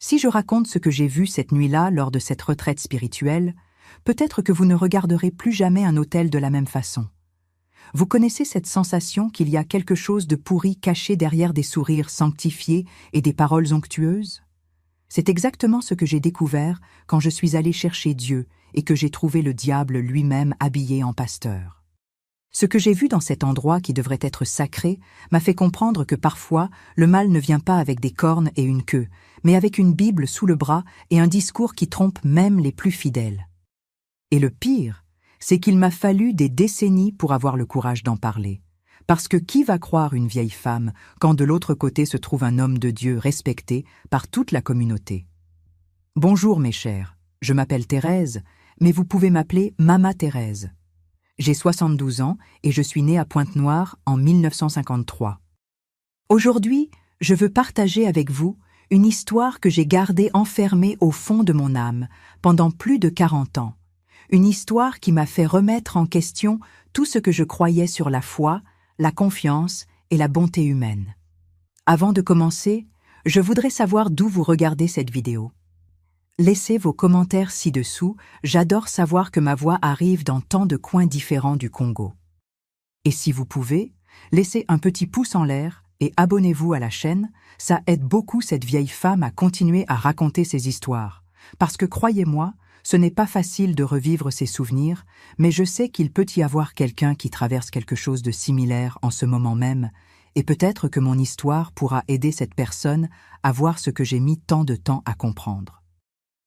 Si je raconte ce que j'ai vu cette nuit-là lors de cette retraite spirituelle, peut-être que vous ne regarderez plus jamais un autel de la même façon. Vous connaissez cette sensation qu'il y a quelque chose de pourri caché derrière des sourires sanctifiés et des paroles onctueuses? C'est exactement ce que j'ai découvert quand je suis allé chercher Dieu et que j'ai trouvé le diable lui-même habillé en pasteur. Ce que j'ai vu dans cet endroit qui devrait être sacré m'a fait comprendre que parfois, le mal ne vient pas avec des cornes et une queue, mais avec une Bible sous le bras et un discours qui trompe même les plus fidèles. Et le pire, c'est qu'il m'a fallu des décennies pour avoir le courage d'en parler. Parce que qui va croire une vieille femme quand de l'autre côté se trouve un homme de Dieu respecté par toute la communauté? Bonjour mes chers, je m'appelle Thérèse, mais vous pouvez m'appeler Mama Thérèse. J'ai 72 ans et je suis née à Pointe-Noire en 1953. Aujourd'hui, je veux partager avec vous une histoire que j'ai gardée enfermée au fond de mon âme pendant plus de 40 ans. Une histoire qui m'a fait remettre en question tout ce que je croyais sur la foi, la confiance et la bonté humaine. Avant de commencer, je voudrais savoir d'où vous regardez cette vidéo. Laissez vos commentaires ci-dessous, j'adore savoir que ma voix arrive dans tant de coins différents du Congo. Et si vous pouvez, laissez un petit pouce en l'air et abonnez-vous à la chaîne, ça aide beaucoup cette vieille femme à continuer à raconter ses histoires. Parce que croyez-moi, ce n'est pas facile de revivre ses souvenirs, mais je sais qu'il peut y avoir quelqu'un qui traverse quelque chose de similaire en ce moment même, et peut-être que mon histoire pourra aider cette personne à voir ce que j'ai mis tant de temps à comprendre.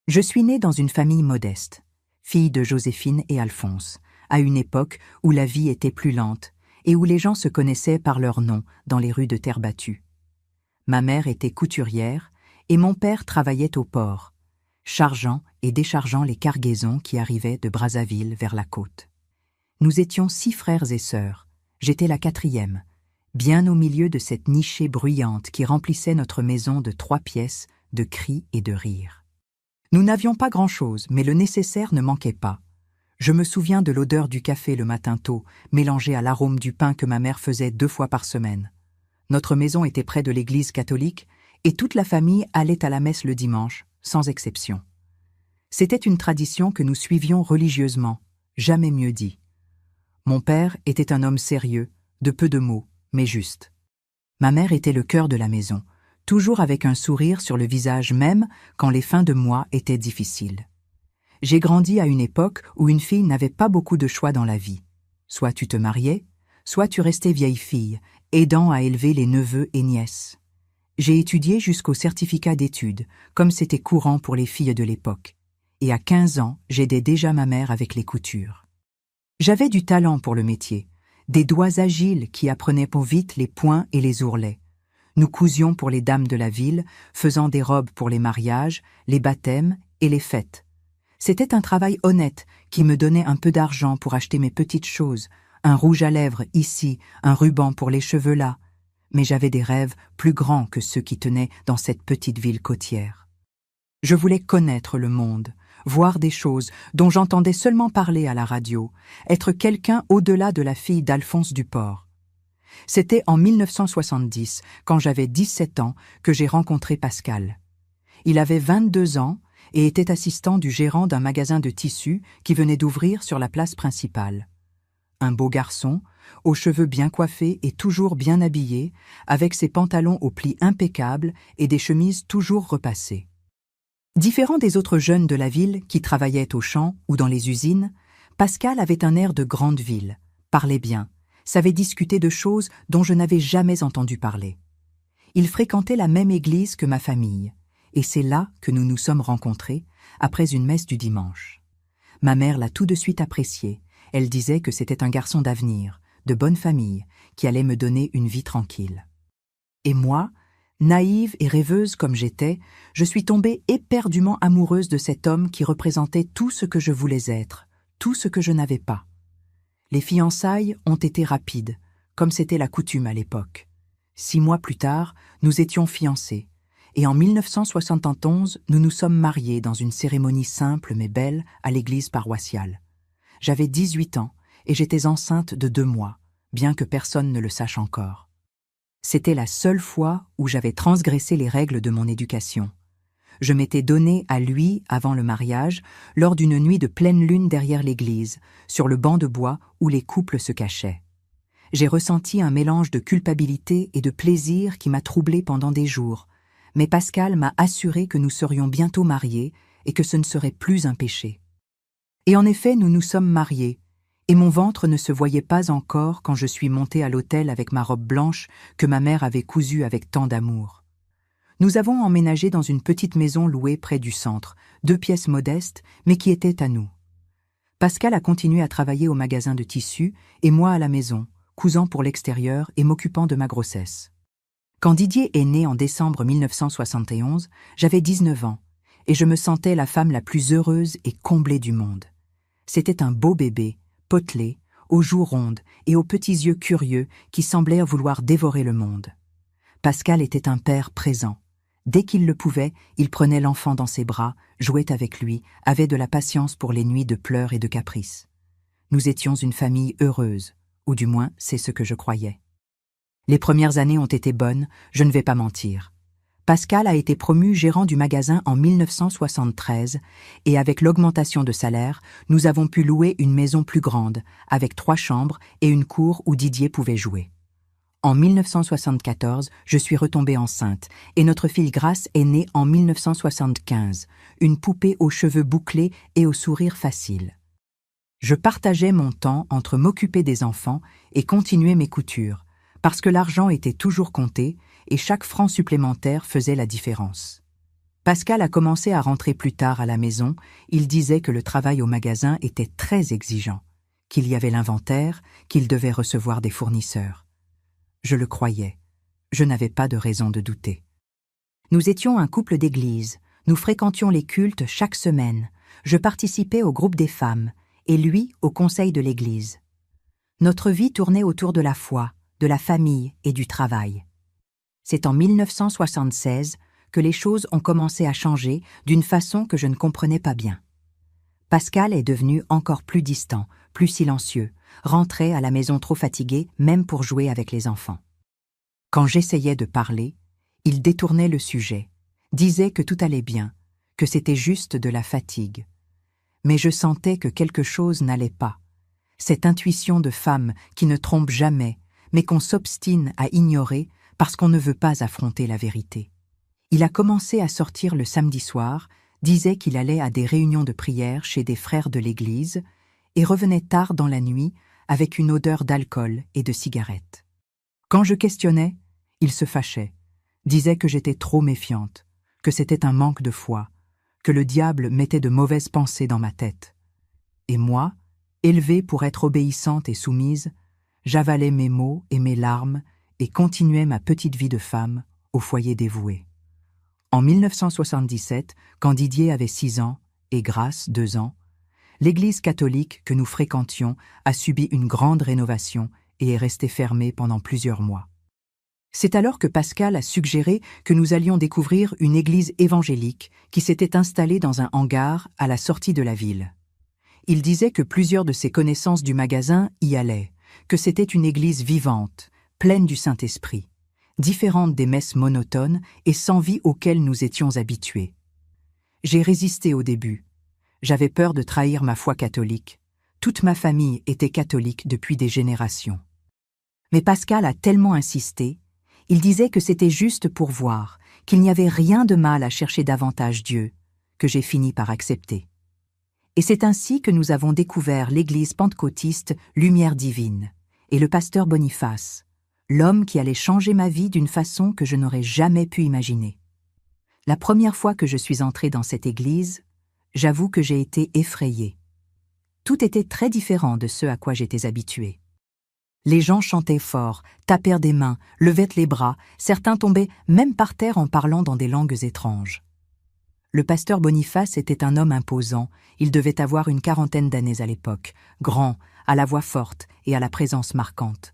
Je suis née dans une famille modeste, fille de Joséphine et Alphonse, à une époque où la vie était plus lente et où les gens se connaissaient par leur nom dans les rues de terre battue. Ma mère était couturière et mon père travaillait au port, chargeant et déchargeant les cargaisons qui arrivaient de Brazzaville vers la côte. Nous étions 6 frères et sœurs, j'étais la 4e, bien au milieu de cette nichée bruyante qui remplissait notre maison de 3 pièces, de cris et de rires. Nous n'avions pas grand-chose, mais le nécessaire ne manquait pas. Je me souviens de l'odeur du café le matin tôt, mélangée à l'arôme du pain que ma mère faisait 2 fois par semaine. Notre maison était près de l'église catholique et toute la famille allait à la messe le dimanche, sans exception. C'était une tradition que nous suivions religieusement, jamais mieux dit. Mon père était un homme sérieux, de peu de mots, mais juste. Ma mère était le cœur de la maison, toujours avec un sourire sur le visage même quand les fins de mois étaient difficiles. J'ai grandi à une époque où une fille n'avait pas beaucoup de choix dans la vie. Soit tu te mariais, soit tu restais vieille fille, aidant à élever les neveux et nièces. J'ai étudié jusqu'au certificat d'études, comme c'était courant pour les filles de l'époque. Et à 15 ans, j'aidais déjà ma mère avec les coutures. J'avais du talent pour le métier, des doigts agiles qui apprenaient pour vite les points et les ourlets. Nous cousions pour les dames de la ville, faisant des robes pour les mariages, les baptêmes et les fêtes. C'était un travail honnête qui me donnait un peu d'argent pour acheter mes petites choses, un rouge à lèvres ici, un ruban pour les cheveux là. Mais j'avais des rêves plus grands que ceux qui tenaient dans cette petite ville côtière. Je voulais connaître le monde, voir des choses dont j'entendais seulement parler à la radio, être quelqu'un au-delà de la fille d'Alphonse Duport. C'était en 1970, quand j'avais 17 ans, que j'ai rencontré Pascal. Il avait 22 ans et était assistant du gérant d'un magasin de tissus qui venait d'ouvrir sur la place principale. Un beau garçon, aux cheveux bien coiffés et toujours bien habillé, avec ses pantalons aux plis impeccables et des chemises toujours repassées. Différent des autres jeunes de la ville qui travaillaient aux champs ou dans les usines, Pascal avait un air de grande ville, parlait bien, savait discuter de choses dont je n'avais jamais entendu parler. Il fréquentait la même église que ma famille, et c'est là que nous nous sommes rencontrés, après une messe du dimanche. Ma mère l'a tout de suite apprécié, elle disait que c'était un garçon d'avenir, de bonne famille, qui allait me donner une vie tranquille. Et moi, naïve et rêveuse comme j'étais, je suis tombée éperdument amoureuse de cet homme qui représentait tout ce que je voulais être, tout ce que je n'avais pas. Les fiançailles ont été rapides, comme c'était la coutume à l'époque. 6 mois plus tard, nous étions fiancés, et en 1971, nous nous sommes mariés dans une cérémonie simple mais belle à l'église paroissiale. J'avais 18 ans et j'étais enceinte de 2 mois, bien que personne ne le sache encore. C'était la seule fois où j'avais transgressé les règles de mon éducation. Je m'étais donnée à lui avant le mariage, lors d'une nuit de pleine lune derrière l'église, sur le banc de bois où les couples se cachaient. J'ai ressenti un mélange de culpabilité et de plaisir qui m'a troublée pendant des jours, mais Pascal m'a assuré que nous serions bientôt mariés et que ce ne serait plus un péché. Et en effet, nous nous sommes mariés, et mon ventre ne se voyait pas encore quand je suis montée à l'autel avec ma robe blanche que ma mère avait cousue avec tant d'amour. Nous avons emménagé dans une petite maison louée près du centre, 2 pièces modestes, mais qui étaient à nous. Pascal a continué à travailler au magasin de tissus et moi à la maison, cousant pour l'extérieur et m'occupant de ma grossesse. Quand Didier est né en décembre 1971, j'avais 19 ans, et je me sentais la femme la plus heureuse et comblée du monde. C'était un beau bébé, potelé, aux joues rondes et aux petits yeux curieux qui semblaient vouloir dévorer le monde. Pascal était un père présent. Dès qu'il le pouvait, il prenait l'enfant dans ses bras, jouait avec lui, avait de la patience pour les nuits de pleurs et de caprices. Nous étions une famille heureuse, ou du moins c'est ce que je croyais. Les premières années ont été bonnes, je ne vais pas mentir. Pascal a été promu gérant du magasin en 1973 et avec l'augmentation de salaire, nous avons pu louer une maison plus grande, avec 3 chambres et une cour où Didier pouvait jouer. En 1974, je suis retombée enceinte et notre fille Grace est née en 1975, une poupée aux cheveux bouclés et au sourire facile. Je partageais mon temps entre m'occuper des enfants et continuer mes coutures, parce que l'argent était toujours compté et chaque franc supplémentaire faisait la différence. Pascal a commencé à rentrer plus tard à la maison, il disait que le travail au magasin était très exigeant, qu'il y avait l'inventaire, qu'il devait recevoir des fournisseurs. Je le croyais. Je n'avais pas de raison de douter. Nous étions un couple d'église. Nous fréquentions les cultes chaque semaine. Je participais au groupe des femmes, et lui au conseil de l'église. Notre vie tournait autour de la foi, de la famille et du travail. C'est en 1976 que les choses ont commencé à changer d'une façon que je ne comprenais pas bien. Pascal est devenu encore plus distant, plus silencieux, rentrait à la maison trop fatigué, même pour jouer avec les enfants. Quand j'essayais de parler, il détournait le sujet, disait que tout allait bien, que c'était juste de la fatigue. Mais je sentais que quelque chose n'allait pas. Cette intuition de femme qui ne trompe jamais, mais qu'on s'obstine à ignorer parce qu'on ne veut pas affronter la vérité. Il a commencé à sortir le samedi soir, disait qu'il allait à des réunions de prière chez des frères de l'église et revenait tard dans la nuit avec une odeur d'alcool et de cigarettes. Quand je questionnais, il se fâchait, disait que j'étais trop méfiante, que c'était un manque de foi, que le diable mettait de mauvaises pensées dans ma tête. Et moi, élevée pour être obéissante et soumise, j'avalais mes mots et mes larmes et continuais ma petite vie de femme au foyer dévoué. En 1977, quand Didier avait 6 ans et Grace 2 ans, l'église catholique que nous fréquentions a subi une grande rénovation et est restée fermée pendant plusieurs mois. C'est alors que Pascal a suggéré que nous allions découvrir une église évangélique qui s'était installée dans un hangar à la sortie de la ville. Il disait que plusieurs de ses connaissances du magasin y allaient, que c'était une église vivante, pleine du Saint-Esprit, différente des messes monotones et sans vie auxquelles nous étions habitués. J'ai résisté au début. J'avais peur de trahir ma foi catholique. Toute ma famille était catholique depuis des générations. Mais Pascal a tellement insisté, il disait que c'était juste pour voir, qu'il n'y avait rien de mal à chercher davantage Dieu, que j'ai fini par accepter. Et c'est ainsi que nous avons découvert l'église pentecôtiste Lumière Divine et le pasteur Boniface, l'homme qui allait changer ma vie d'une façon que je n'aurais jamais pu imaginer. La première fois que je suis entrée dans cette église, j'avoue que j'ai été effrayée. Tout était très différent de ce à quoi j'étais habituée. Les gens chantaient fort, tapèrent des mains, levaient les bras, certains tombaient même par terre en parlant dans des langues étranges. Le pasteur Boniface était un homme imposant, il devait avoir une 40aine d'années à l'époque, grand, à la voix forte et à la présence marquante.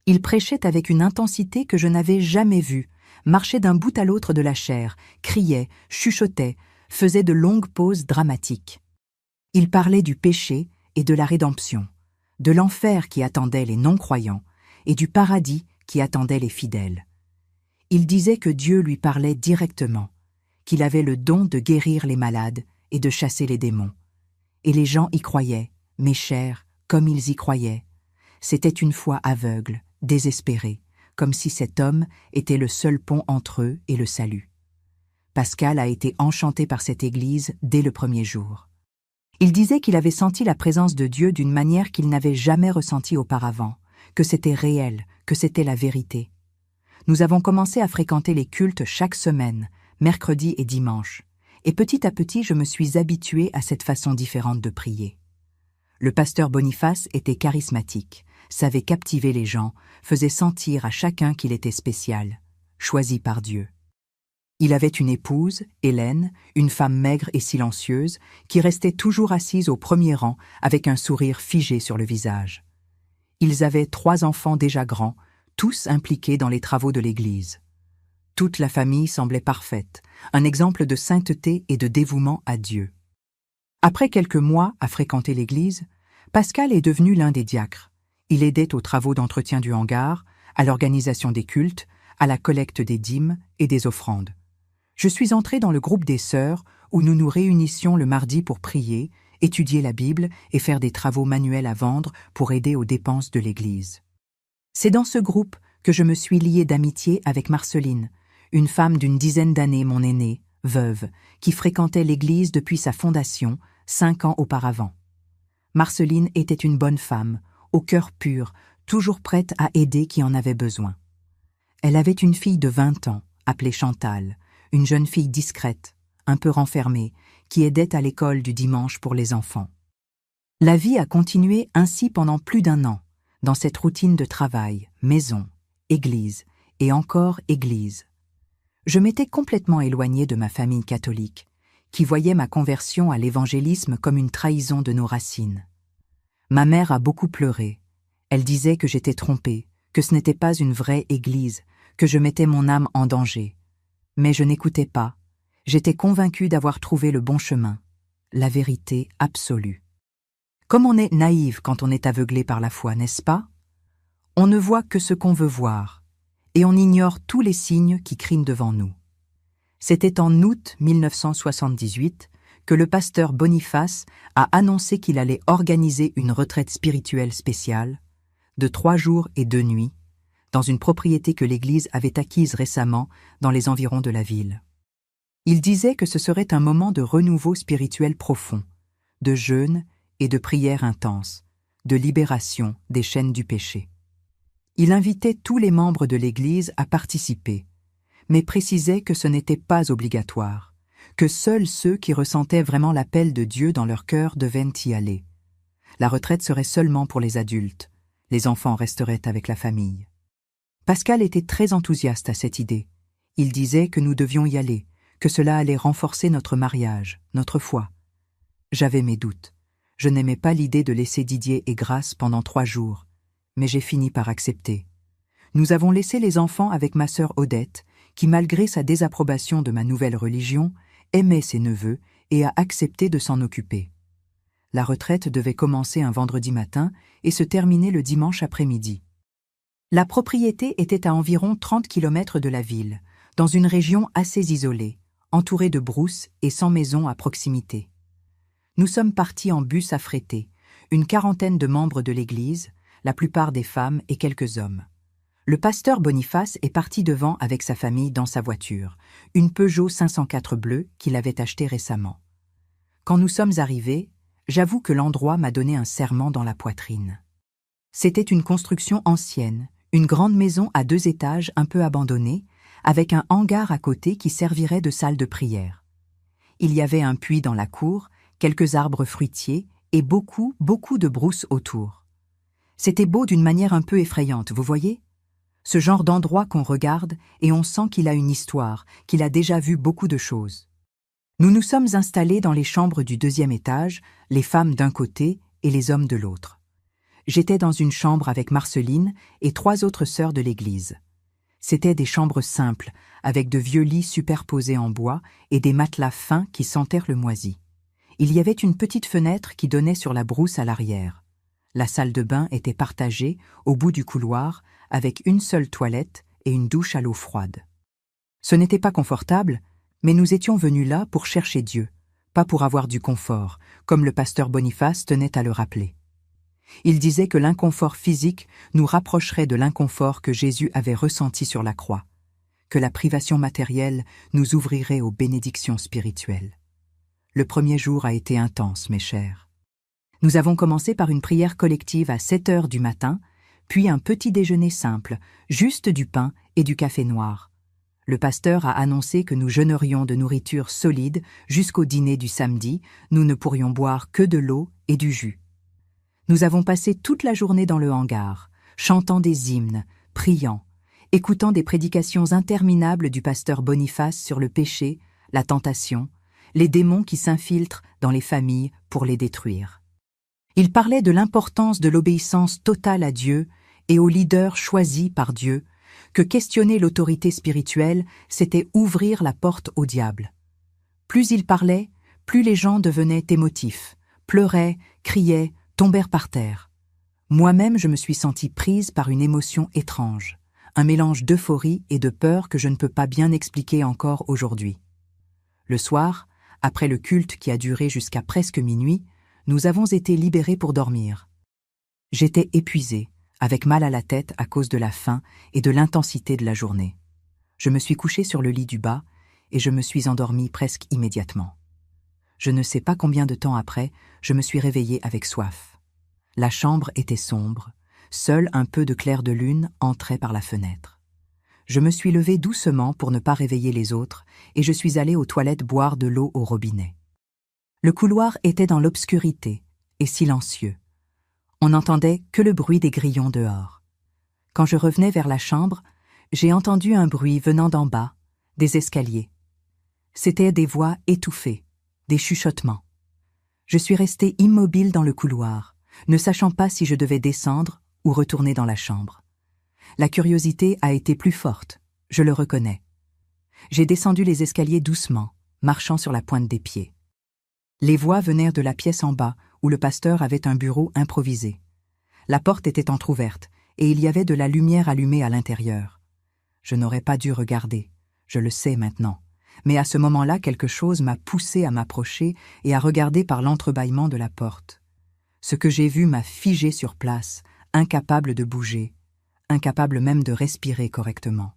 Il prêchait avec une intensité que je n'avais jamais vue, marchait d'un bout à l'autre de la chaire, criait, chuchotait, faisait de longues pauses dramatiques. Il parlait du péché et de la rédemption, de l'enfer qui attendait les non-croyants et du paradis qui attendait les fidèles. Il disait que Dieu lui parlait directement, qu'il avait le don de guérir les malades et de chasser les démons. Et les gens y croyaient, mes chers, comme ils y croyaient. C'était une foi aveugle, désespérée, comme si cet homme était le seul pont entre eux et le salut. Pascal a été enchanté par cette église dès le premier jour. Il disait qu'il avait senti la présence de Dieu d'une manière qu'il n'avait jamais ressentie auparavant, que c'était réel, que c'était la vérité. Nous avons commencé à fréquenter les cultes chaque semaine, mercredi et dimanche, et petit à petit je me suis habituée à cette façon différente de prier. Le pasteur Boniface était charismatique, savait captiver les gens, faisait sentir à chacun qu'il était spécial, choisi par Dieu. Il avait une épouse, Hélène, une femme maigre et silencieuse, qui restait toujours assise au premier rang avec un sourire figé sur le visage. Ils avaient 3 enfants déjà grands, tous impliqués dans les travaux de l'Église. Toute la famille semblait parfaite, un exemple de sainteté et de dévouement à Dieu. Après quelques mois à fréquenter l'Église, Pascal est devenu l'un des diacres. Il aidait aux travaux d'entretien du hangar, à l'organisation des cultes, à la collecte des dîmes et des offrandes. Je suis entrée dans le groupe des sœurs où nous nous réunissions le mardi pour prier, étudier la Bible et faire des travaux manuels à vendre pour aider aux dépenses de l'Église. C'est dans ce groupe que je me suis liée d'amitié avec Marceline, une femme d'une dizaine d'années, mon aînée, veuve, qui fréquentait l'Église depuis sa fondation, 5 ans auparavant. Marceline était une bonne femme, au cœur pur, toujours prête à aider qui en avait besoin. Elle avait une fille de 20 ans, appelée Chantal, une jeune fille discrète, un peu renfermée, qui aidait à l'école du dimanche pour les enfants. La vie a continué ainsi pendant plus d'1 an, dans cette routine de travail, maison, église et encore église. Je m'étais complètement éloignée de ma famille catholique, qui voyait ma conversion à l'évangélisme comme une trahison de nos racines. Ma mère a beaucoup pleuré. Elle disait que j'étais trompée, que ce n'était pas une vraie église, que je mettais mon âme en danger. Mais je n'écoutais pas. J'étais convaincue d'avoir trouvé le bon chemin, la vérité absolue. Comme on est naïve quand on est aveuglé par la foi, n'est-ce pas? On ne voit que ce qu'on veut voir, et on ignore tous les signes qui crient devant nous. C'était en août 1978 que le pasteur Boniface a annoncé qu'il allait organiser une retraite spirituelle spéciale, de 3 jours et 2 nuits, dans une propriété que l'Église avait acquise récemment dans les environs de la ville. Il disait que ce serait un moment de renouveau spirituel profond, de jeûne et de prière intense, de libération des chaînes du péché. Il invitait tous les membres de l'Église à participer, mais précisait que ce n'était pas obligatoire, que seuls ceux qui ressentaient vraiment l'appel de Dieu dans leur cœur devaient y aller. La retraite serait seulement pour les adultes, les enfants resteraient avec la famille. Pascal était très enthousiaste à cette idée. Il disait que nous devions y aller, que cela allait renforcer notre mariage, notre foi. J'avais mes doutes. Je n'aimais pas l'idée de laisser Didier et Grace pendant 3 jours, mais j'ai fini par accepter. Nous avons laissé les enfants avec ma sœur Odette, qui malgré sa désapprobation de ma nouvelle religion, aimait ses neveux et a accepté de s'en occuper. La retraite devait commencer un vendredi matin et se terminer le dimanche après-midi. La propriété était à environ 30 km de la ville, dans une région assez isolée, entourée de brousses et sans maison à proximité. Nous sommes partis en bus affrété, une 40aine de membres de l'Église, la plupart des femmes et quelques hommes. Le pasteur Boniface est parti devant avec sa famille dans sa voiture, une Peugeot 504 bleue qu'il avait achetée récemment. Quand nous sommes arrivés, j'avoue que l'endroit m'a donné un serrement dans la poitrine. C'était une construction ancienne, une grande maison à 2 étages un peu abandonnée, avec un hangar à côté qui servirait de salle de prière. Il y avait un puits dans la cour, quelques arbres fruitiers et beaucoup de brousses autour. C'était beau d'une manière un peu effrayante, vous voyez? Ce genre d'endroit qu'on regarde et on sent qu'il a une histoire, qu'il a déjà vu beaucoup de choses. Nous nous sommes installés dans les chambres du 2e étage, les femmes d'un côté et les hommes de l'autre. J'étais dans une chambre avec Marceline et 3 autres sœurs de l'Église. C'étaient des chambres simples, avec de vieux lits superposés en bois et des matelas fins qui sentèrent le moisi. Il y avait une petite fenêtre qui donnait sur la brousse à l'arrière. La salle de bain était partagée, au bout du couloir, avec une seule toilette et une douche à l'eau froide. Ce n'était pas confortable, Mais nous étions venus là pour chercher Dieu, pas pour avoir du confort, comme le pasteur Boniface tenait à le rappeler. Il disait que l'inconfort physique nous rapprocherait de l'inconfort que Jésus avait ressenti sur la croix, que la privation matérielle nous ouvrirait aux bénédictions spirituelles. Le premier jour a été intense, mes chers. Nous avons commencé par une prière collective à 7 heures du matin, puis un petit déjeuner simple, juste du pain et du café noir. Le pasteur a annoncé que nous jeûnerions de nourriture solide jusqu'au dîner du samedi, nous ne pourrions boire que de l'eau et du jus. Nous avons passé toute la journée dans le hangar, chantant des hymnes, priant, écoutant des prédications interminables du pasteur Boniface sur le péché, la tentation, les démons qui s'infiltrent dans les familles pour les détruire. Il parlait de l'importance de l'obéissance totale à Dieu et aux leaders choisis par Dieu, que questionner l'autorité spirituelle, c'était ouvrir la porte au diable. Plus il parlait, plus les gens devenaient émotifs, pleuraient, criaient, tombèrent par terre. Moi-même, je me suis sentie prise par une émotion étrange, un mélange d'euphorie et de peur que je ne peux pas bien expliquer encore aujourd'hui. Le soir, après le culte qui a duré jusqu'à presque minuit, nous avons été libérés pour dormir. J'étais épuisée, avec mal à la tête à cause de la faim et de l'intensité de la journée. Je me suis couchée sur le lit du bas et je me suis endormie presque immédiatement. Je ne sais pas combien de temps après, je me suis réveillée avec soif. La chambre était sombre, seul un peu de clair de lune entrait par la fenêtre. Je me suis levée doucement pour ne pas réveiller les autres et je suis allée aux toilettes boire de l'eau au robinet. Le couloir était dans l'obscurité et silencieux. On n'entendait que le bruit des grillons dehors. Quand je revenais vers la chambre, j'ai entendu un bruit venant d'en bas, des escaliers. C'étaient des voix étouffées, des chuchotements. Je suis restée immobile dans le couloir, ne sachant pas si je devais descendre ou retourner dans la chambre. La curiosité a été plus forte, je le reconnais. J'ai descendu les escaliers doucement, marchant sur la pointe des pieds. Les voix venèrent de la pièce en bas, où le pasteur avait un bureau improvisé. La porte était entr'ouverte, et il y avait de la lumière allumée à l'intérieur. Je n'aurais pas dû regarder, je le sais maintenant, mais à ce moment-là, quelque chose m'a poussé à m'approcher et à regarder par l'entrebâillement de la porte. Ce que j'ai vu m'a figé sur place, incapable de bouger, incapable même de respirer correctement.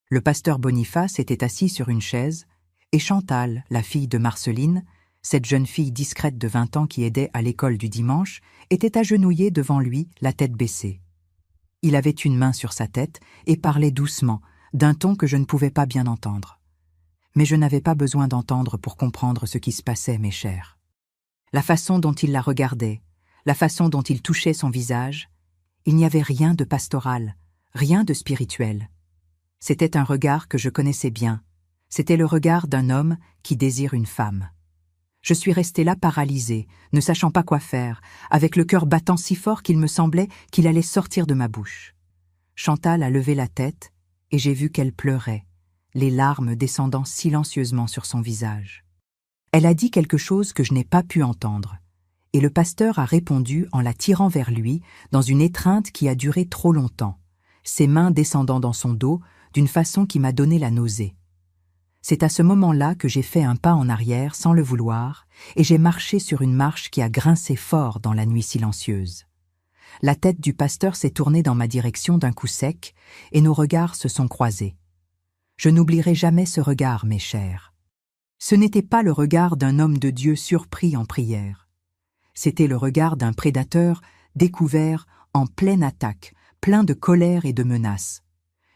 Le pasteur Boniface était assis sur une chaise, et Chantal, la fille de Marceline, cette jeune fille discrète de 20 ans qui aidait à l'école du dimanche, était agenouillée devant lui, la tête baissée. Il avait une main sur sa tête et parlait doucement, d'un ton que je ne pouvais pas bien entendre. Mais je n'avais pas besoin d'entendre pour comprendre ce qui se passait, mes chers. La façon dont il la regardait, la façon dont il touchait son visage, il n'y avait rien de pastoral, rien de spirituel. C'était un regard que je connaissais bien. C'était le regard d'un homme qui désire une femme. Je suis restée là paralysée, ne sachant pas quoi faire, avec le cœur battant si fort qu'il me semblait qu'il allait sortir de ma bouche. Chantal a levé la tête et j'ai vu qu'elle pleurait, les larmes descendant silencieusement sur son visage. Elle a dit quelque chose que je n'ai pas pu entendre, et le pasteur a répondu en la tirant vers lui dans une étreinte qui a duré trop longtemps, ses mains descendant dans son dos d'une façon qui m'a donné la nausée. C'est à ce moment-là que j'ai fait un pas en arrière sans le vouloir, et j'ai marché sur une marche qui a grincé fort dans la nuit silencieuse. La tête du pasteur s'est tournée dans ma direction d'un coup sec, et nos regards se sont croisés. Je n'oublierai jamais ce regard, mes chers. Ce n'était pas le regard d'un homme de Dieu surpris en prière. C'était le regard d'un prédateur découvert en pleine attaque, plein de colère et de menaces.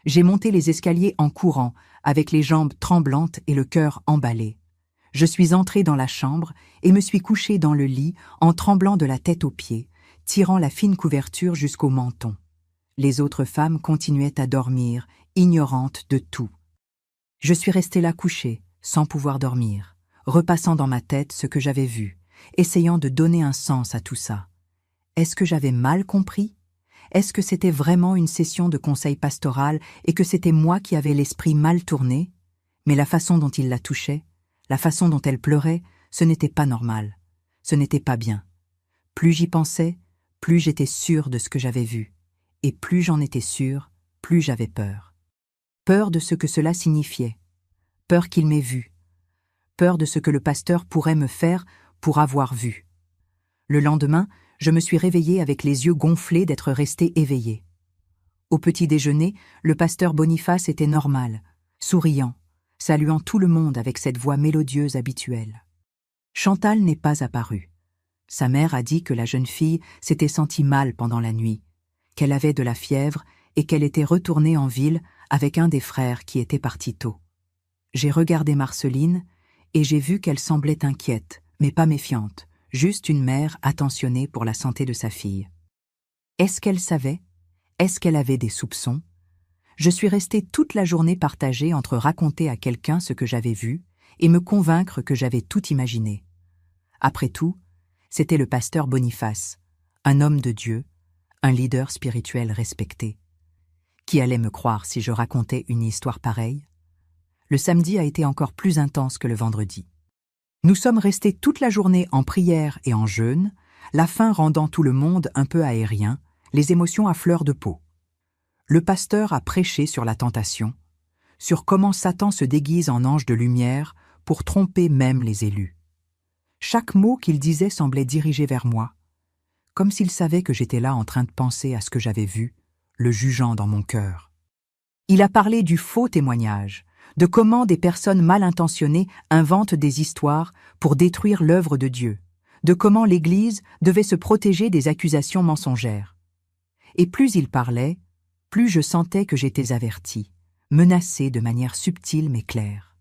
J'ai monté les escaliers en courant, avec les jambes tremblantes et le cœur emballé. Je suis entrée dans la chambre et me suis couchée dans le lit en tremblant de la tête aux pieds, tirant la fine couverture jusqu'au menton. Les autres femmes continuaient à dormir, ignorantes de tout. Je suis restée là couchée, sans pouvoir dormir, repassant dans ma tête ce que j'avais vu, essayant de donner un sens à tout ça. Est-ce que j'avais mal compris ? Est-ce que c'était vraiment une session de conseil pastoral et que c'était moi qui avais l'esprit mal tourné ? Mais la façon dont il la touchait, la façon dont elle pleurait, ce n'était pas normal. Ce n'était pas bien. Plus j'y pensais, plus j'étais sûre de ce que j'avais vu. Et plus j'en étais sûre, plus j'avais peur. Peur de ce que cela signifiait. Peur qu'il m'ait vue, peur de ce que le pasteur pourrait me faire pour avoir vu. Le lendemain, je me suis réveillée avec les yeux gonflés d'être restée éveillée. Au petit déjeuner, le pasteur Boniface était normal, souriant, saluant tout le monde avec cette voix mélodieuse habituelle. Chantal n'est pas apparue. Sa mère a dit que la jeune fille s'était sentie mal pendant la nuit, qu'elle avait de la fièvre et qu'elle était retournée en ville avec un des frères qui était parti tôt. J'ai regardé Marceline et j'ai vu qu'elle semblait inquiète, mais pas méfiante, juste une mère attentionnée pour la santé de sa fille. Est-ce qu'elle savait? Est-ce qu'elle avait des soupçons? Je suis restée toute la journée partagée entre raconter à quelqu'un ce que j'avais vu et me convaincre que j'avais tout imaginé. Après tout, c'était le pasteur Boniface, un homme de Dieu, un leader spirituel respecté. Qui allait me croire si je racontais une histoire pareille? Le samedi a été encore plus intense que le vendredi. Nous sommes restés toute la journée en prière et en jeûne, la faim rendant tout le monde un peu aérien, les émotions à fleur de peau. Le pasteur a prêché sur la tentation, sur comment Satan se déguise en ange de lumière pour tromper même les élus. Chaque mot qu'il disait semblait dirigé vers moi, comme s'il savait que j'étais là en train de penser à ce que j'avais vu, le jugeant dans mon cœur. Il a parlé du faux témoignage, de comment des personnes mal intentionnées inventent des histoires pour détruire l'œuvre de Dieu, de comment l'Église devait se protéger des accusations mensongères. Et plus il parlait, plus je sentais que j'étais avertie, menacée de manière subtile mais claire.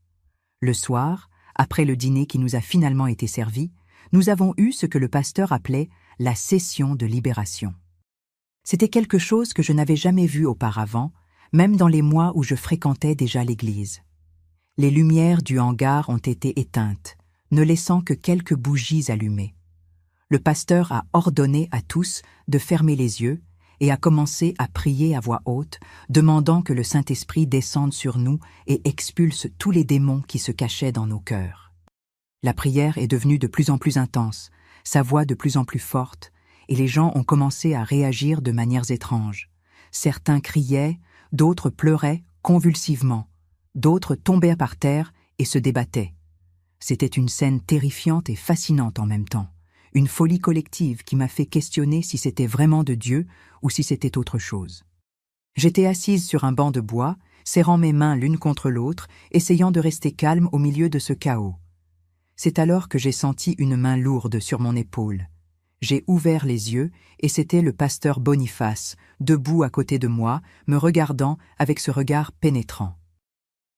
Le soir, après le dîner qui nous a finalement été servi, nous avons eu ce que le pasteur appelait la session de libération. C'était quelque chose que je n'avais jamais vu auparavant, même dans les mois où je fréquentais déjà l'église. Les lumières du hangar ont été éteintes, ne laissant que quelques bougies allumées. Le pasteur a ordonné à tous de fermer les yeux et a commencé à prier à voix haute, demandant que le Saint-Esprit descende sur nous et expulse tous les démons qui se cachaient dans nos cœurs. La prière est devenue de plus en plus intense, sa voix de plus en plus forte, et les gens ont commencé à réagir de manières étranges. Certains criaient, d'autres pleuraient convulsivement, d'autres tombaient par terre et se débattaient. C'était une scène terrifiante et fascinante en même temps, une folie collective qui m'a fait questionner si c'était vraiment de Dieu ou si c'était autre chose. J'étais assise sur un banc de bois, serrant mes mains l'une contre l'autre, essayant de rester calme au milieu de ce chaos. C'est alors que j'ai senti une main lourde sur mon épaule. J'ai ouvert les yeux et c'était le pasteur Boniface, debout à côté de moi, me regardant avec ce regard pénétrant.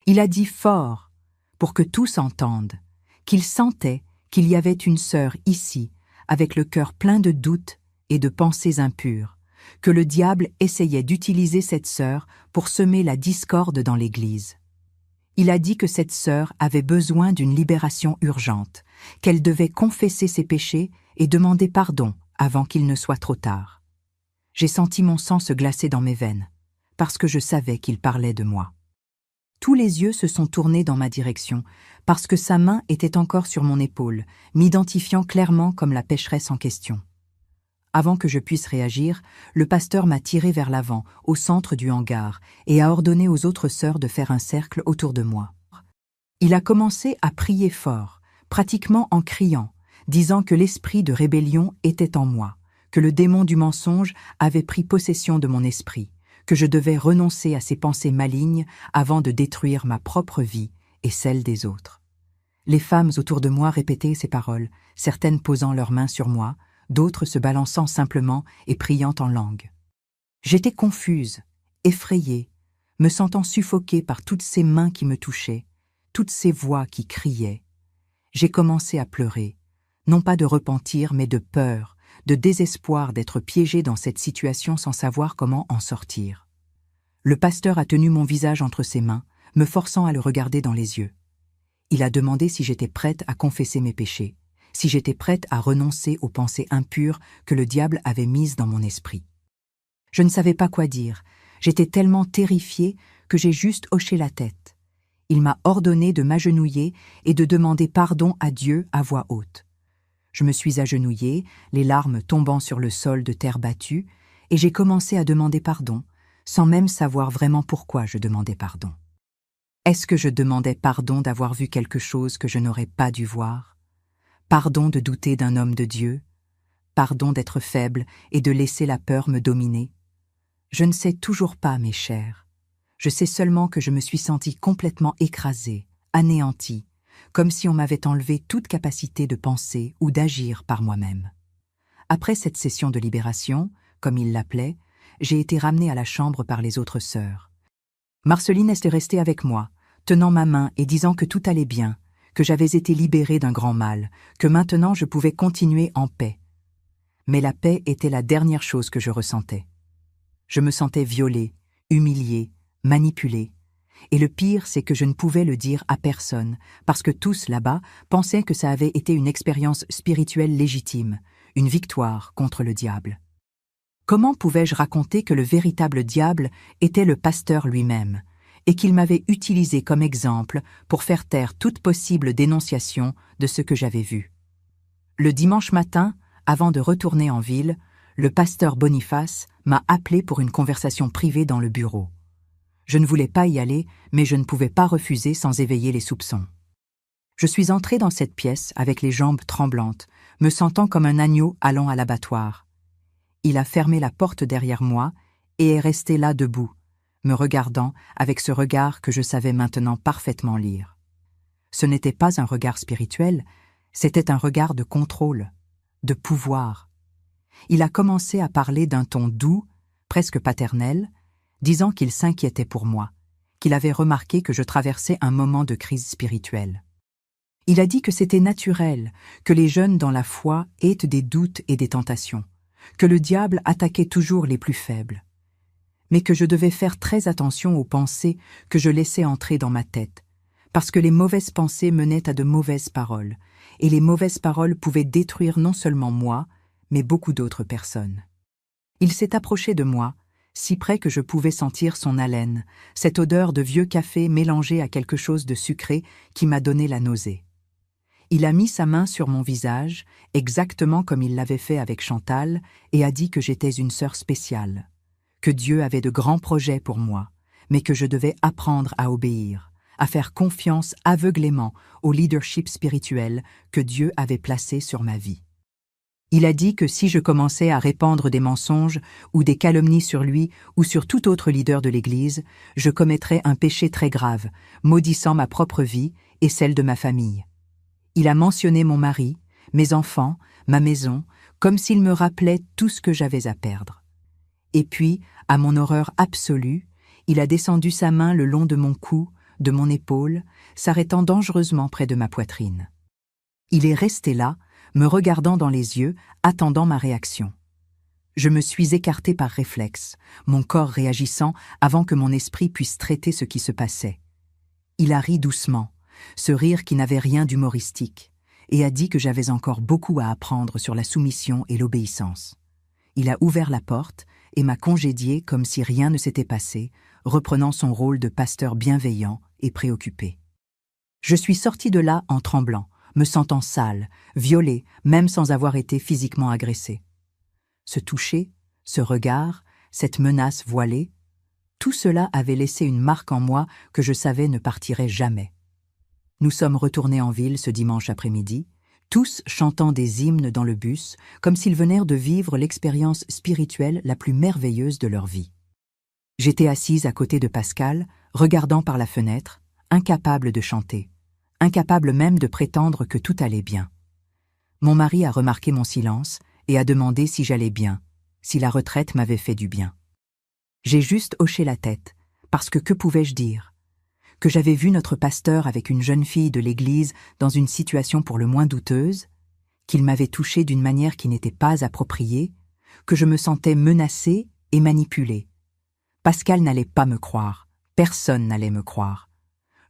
Il a dit fort, pour que tous entendent, qu'il sentait qu'il y avait une sœur ici, avec le cœur plein de doutes et de pensées impures, que le diable essayait d'utiliser cette sœur pour semer la discorde dans l'Église. Il a dit que cette sœur avait besoin d'une libération urgente, qu'elle devait confesser ses péchés et demander pardon avant qu'il ne soit trop tard. J'ai senti mon sang se glacer dans mes veines, parce que je savais qu'il parlait de moi. Tous les yeux se sont tournés dans ma direction, parce que sa main était encore sur mon épaule, m'identifiant clairement comme la pécheresse en question. Avant que je puisse réagir, le pasteur m'a tiré vers l'avant, au centre du hangar, et a ordonné aux autres sœurs de faire un cercle autour de moi. Il a commencé à prier fort, pratiquement en criant, disant que l'esprit de rébellion était en moi, que le démon du mensonge avait pris possession de mon esprit, que je devais renoncer à ces pensées malignes avant de détruire ma propre vie et celle des autres. Les femmes autour de moi répétaient ces paroles, certaines posant leurs mains sur moi, d'autres se balançant simplement et priant en langue. J'étais confuse, effrayée, me sentant suffoquée par toutes ces mains qui me touchaient, toutes ces voix qui criaient. J'ai commencé à pleurer, non pas de repentir, mais de peur, de désespoir d'être piégée dans cette situation sans savoir comment en sortir. Le pasteur a tenu mon visage entre ses mains, me forçant à le regarder dans les yeux. Il a demandé si j'étais prête à confesser mes péchés, si j'étais prête à renoncer aux pensées impures que le diable avait mises dans mon esprit. Je ne savais pas quoi dire, j'étais tellement terrifiée que j'ai juste hoché la tête. Il m'a ordonné de m'agenouiller et de demander pardon à Dieu à voix haute. Je me suis agenouillée, les larmes tombant sur le sol de terre battue, et j'ai commencé à demander pardon, sans même savoir vraiment pourquoi je demandais pardon. Est-ce que je demandais pardon d'avoir vu quelque chose que je n'aurais pas dû voir? Pardon de douter d'un homme de Dieu? Pardon d'être faible et de laisser la peur me dominer? Je ne sais toujours pas, mes chers. Je sais seulement que je me suis sentie complètement écrasée, anéantie, comme si on m'avait enlevé toute capacité de penser ou d'agir par moi-même. Après cette session de libération, comme il l'appelait, j'ai été ramenée à la chambre par les autres sœurs. Marceline était restée avec moi, tenant ma main et disant que tout allait bien, que j'avais été libérée d'un grand mal, que maintenant je pouvais continuer en paix. Mais la paix était la dernière chose que je ressentais. Je me sentais violée, humiliée, manipulée. Et le pire, c'est que je ne pouvais le dire à personne, parce que tous là-bas pensaient que ça avait été une expérience spirituelle légitime, une victoire contre le diable. Comment pouvais-je raconter que le véritable diable était le pasteur lui-même, et qu'il m'avait utilisé comme exemple pour faire taire toute possible dénonciation de ce que j'avais vu? Le dimanche matin, avant de retourner en ville, le pasteur Boniface m'a appelé pour une conversation privée dans le bureau. Je ne voulais pas y aller, mais je ne pouvais pas refuser sans éveiller les soupçons. Je suis entrée dans cette pièce avec les jambes tremblantes, me sentant comme un agneau allant à l'abattoir. Il a fermé la porte derrière moi et est resté là debout, me regardant avec ce regard que je savais maintenant parfaitement lire. Ce n'était pas un regard spirituel, c'était un regard de contrôle, de pouvoir. Il a commencé à parler d'un ton doux, presque paternel, disant qu'il s'inquiétait pour moi, qu'il avait remarqué que je traversais un moment de crise spirituelle. Il a dit que c'était naturel, que les jeunes dans la foi aient des doutes et des tentations, que le diable attaquait toujours les plus faibles, mais que je devais faire très attention aux pensées que je laissais entrer dans ma tête, parce que les mauvaises pensées menaient à de mauvaises paroles, et les mauvaises paroles pouvaient détruire non seulement moi, mais beaucoup d'autres personnes. Il s'est approché de moi, si près que je pouvais sentir son haleine, cette odeur de vieux café mélangée à quelque chose de sucré qui m'a donné la nausée. Il a mis sa main sur mon visage, exactement comme il l'avait fait avec Chantal, et a dit que j'étais une sœur spéciale, que Dieu avait de grands projets pour moi, mais que je devais apprendre à obéir, à faire confiance aveuglément au leadership spirituel que Dieu avait placé sur ma vie. Il a dit que si je commençais à répandre des mensonges ou des calomnies sur lui ou sur tout autre leader de l'Église, je commettrais un péché très grave, maudissant ma propre vie et celle de ma famille. Il a mentionné mon mari, mes enfants, ma maison, comme s'il me rappelait tout ce que j'avais à perdre. Et puis, à mon horreur absolue, il a descendu sa main le long de mon cou, de mon épaule, s'arrêtant dangereusement près de ma poitrine. Il est resté là, me regardant dans les yeux, attendant ma réaction. Je me suis écartée par réflexe, mon corps réagissant avant que mon esprit puisse traiter ce qui se passait. Il a ri doucement, ce rire qui n'avait rien d'humoristique, et a dit que j'avais encore beaucoup à apprendre sur la soumission et l'obéissance. Il a ouvert la porte et m'a congédiée comme si rien ne s'était passé, reprenant son rôle de pasteur bienveillant et préoccupé. Je suis sortie de là en tremblant, me sentant sale, violée, même sans avoir été physiquement agressée. Ce toucher, ce regard, cette menace voilée, tout cela avait laissé une marque en moi que je savais ne partirait jamais. Nous sommes retournés en ville ce dimanche après-midi, tous chantant des hymnes dans le bus, comme s'ils venaient de vivre l'expérience spirituelle la plus merveilleuse de leur vie. J'étais assise à côté de Pascal, regardant par la fenêtre, incapable de chanter, incapable même de prétendre que tout allait bien. Mon mari a remarqué mon silence et a demandé si j'allais bien, si la retraite m'avait fait du bien. J'ai juste hoché la tête, parce que pouvais-je dire? Que j'avais vu notre pasteur avec une jeune fille de l'église dans une situation pour le moins douteuse, qu'il m'avait touchée d'une manière qui n'était pas appropriée, que je me sentais menacée et manipulée. Pascal n'allait pas me croire, personne n'allait me croire.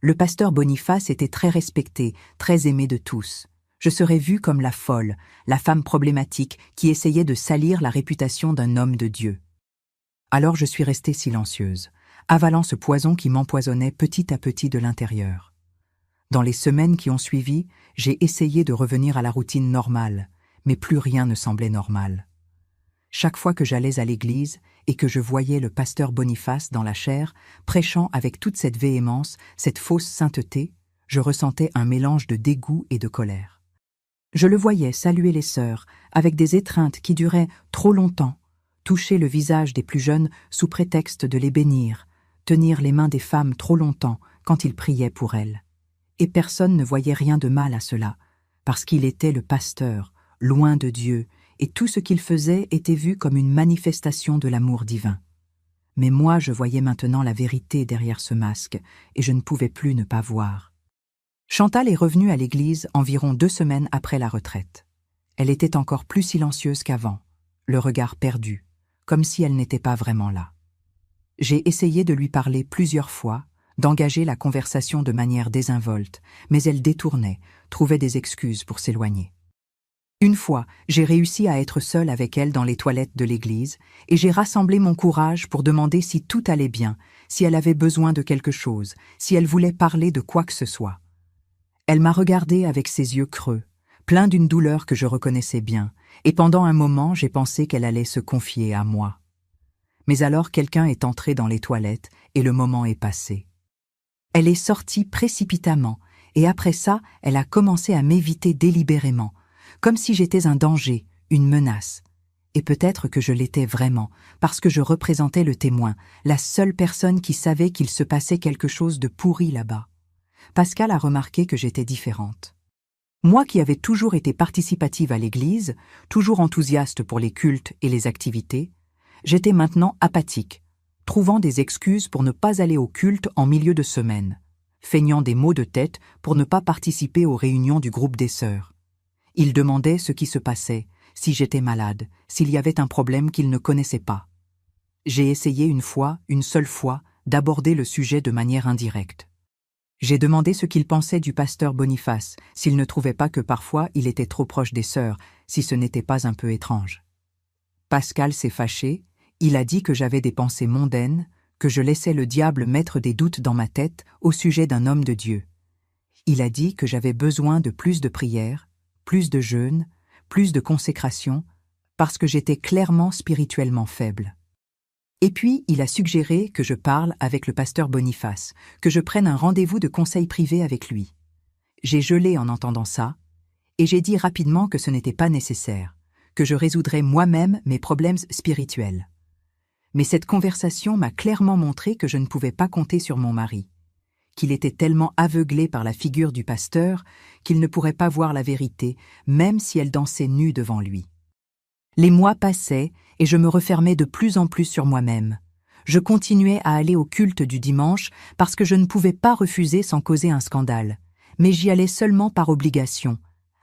Le pasteur Boniface était très respecté, très aimé de tous. Je serais vue comme la folle, la femme problématique qui essayait de salir la réputation d'un homme de Dieu. Alors je suis restée silencieuse, avalant ce poison qui m'empoisonnait petit à petit de l'intérieur. Dans les semaines qui ont suivi, j'ai essayé de revenir à la routine normale, mais plus rien ne semblait normal. Chaque fois que j'allais à l'église et que je voyais le pasteur Boniface dans la chaire, prêchant avec toute cette véhémence, cette fausse sainteté, je ressentais un mélange de dégoût et de colère. Je le voyais saluer les sœurs, avec des étreintes qui duraient trop longtemps, toucher le visage des plus jeunes sous prétexte de les bénir, tenir les mains des femmes trop longtemps quand il priait pour elles. Et personne ne voyait rien de mal à cela, parce qu'il était le pasteur, loin de Dieu, et tout ce qu'il faisait était vu comme une manifestation de l'amour divin. Mais moi, je voyais maintenant la vérité derrière ce masque, et je ne pouvais plus ne pas voir. Chantal est revenue à l'église environ 2 semaines après la retraite. Elle était encore plus silencieuse qu'avant, le regard perdu, comme si elle n'était pas vraiment là. J'ai essayé de lui parler plusieurs fois, d'engager la conversation de manière désinvolte, mais elle détournait, trouvait des excuses pour s'éloigner. Une fois, j'ai réussi à être seule avec elle dans les toilettes de l'église, et j'ai rassemblé mon courage pour demander si tout allait bien, si elle avait besoin de quelque chose, si elle voulait parler de quoi que ce soit. Elle m'a regardé avec ses yeux creux, plein d'une douleur que je reconnaissais bien, et pendant un moment j'ai pensé qu'elle allait se confier à moi. Mais alors quelqu'un est entré dans les toilettes et le moment est passé. Elle est sortie précipitamment, et après ça, elle a commencé à m'éviter délibérément, comme si j'étais un danger, une menace. Et peut-être que je l'étais vraiment, parce que je représentais le témoin, la seule personne qui savait qu'il se passait quelque chose de pourri là-bas. Pascal a remarqué que j'étais différente. Moi qui avais toujours été participative à l'église, toujours enthousiaste pour les cultes et les activités, j'étais maintenant apathique, trouvant des excuses pour ne pas aller au culte en milieu de semaine, feignant des maux de tête pour ne pas participer aux réunions du groupe des sœurs. Il demandait ce qui se passait, si j'étais malade, s'il y avait un problème qu'il ne connaissait pas. J'ai essayé une seule fois, d'aborder le sujet de manière indirecte. J'ai demandé ce qu'il pensait du pasteur Boniface, s'il ne trouvait pas que parfois il était trop proche des sœurs, si ce n'était pas un peu étrange. Pascal s'est fâché, il a dit que j'avais des pensées mondaines, que je laissais le diable mettre des doutes dans ma tête au sujet d'un homme de Dieu. Il a dit que j'avais besoin de plus de prières, plus de jeûne, plus de consécration, parce que j'étais clairement spirituellement faible. Et puis, il a suggéré que je parle avec le pasteur Boniface, que je prenne un rendez-vous de conseil privé avec lui. J'ai gelé en entendant ça, et j'ai dit rapidement que ce n'était pas nécessaire, que je résoudrais moi-même mes problèmes spirituels. Mais cette conversation m'a clairement montré que je ne pouvais pas compter sur mon mari, qu'il était tellement aveuglé par la figure du pasteur qu'il ne pourrait pas voir la vérité, même si elle dansait nue devant lui. Les mois passaient et je me refermais de plus en plus sur moi-même. Je continuais à aller au culte du dimanche parce que je ne pouvais pas refuser sans causer un scandale, mais j'y allais seulement par obligation,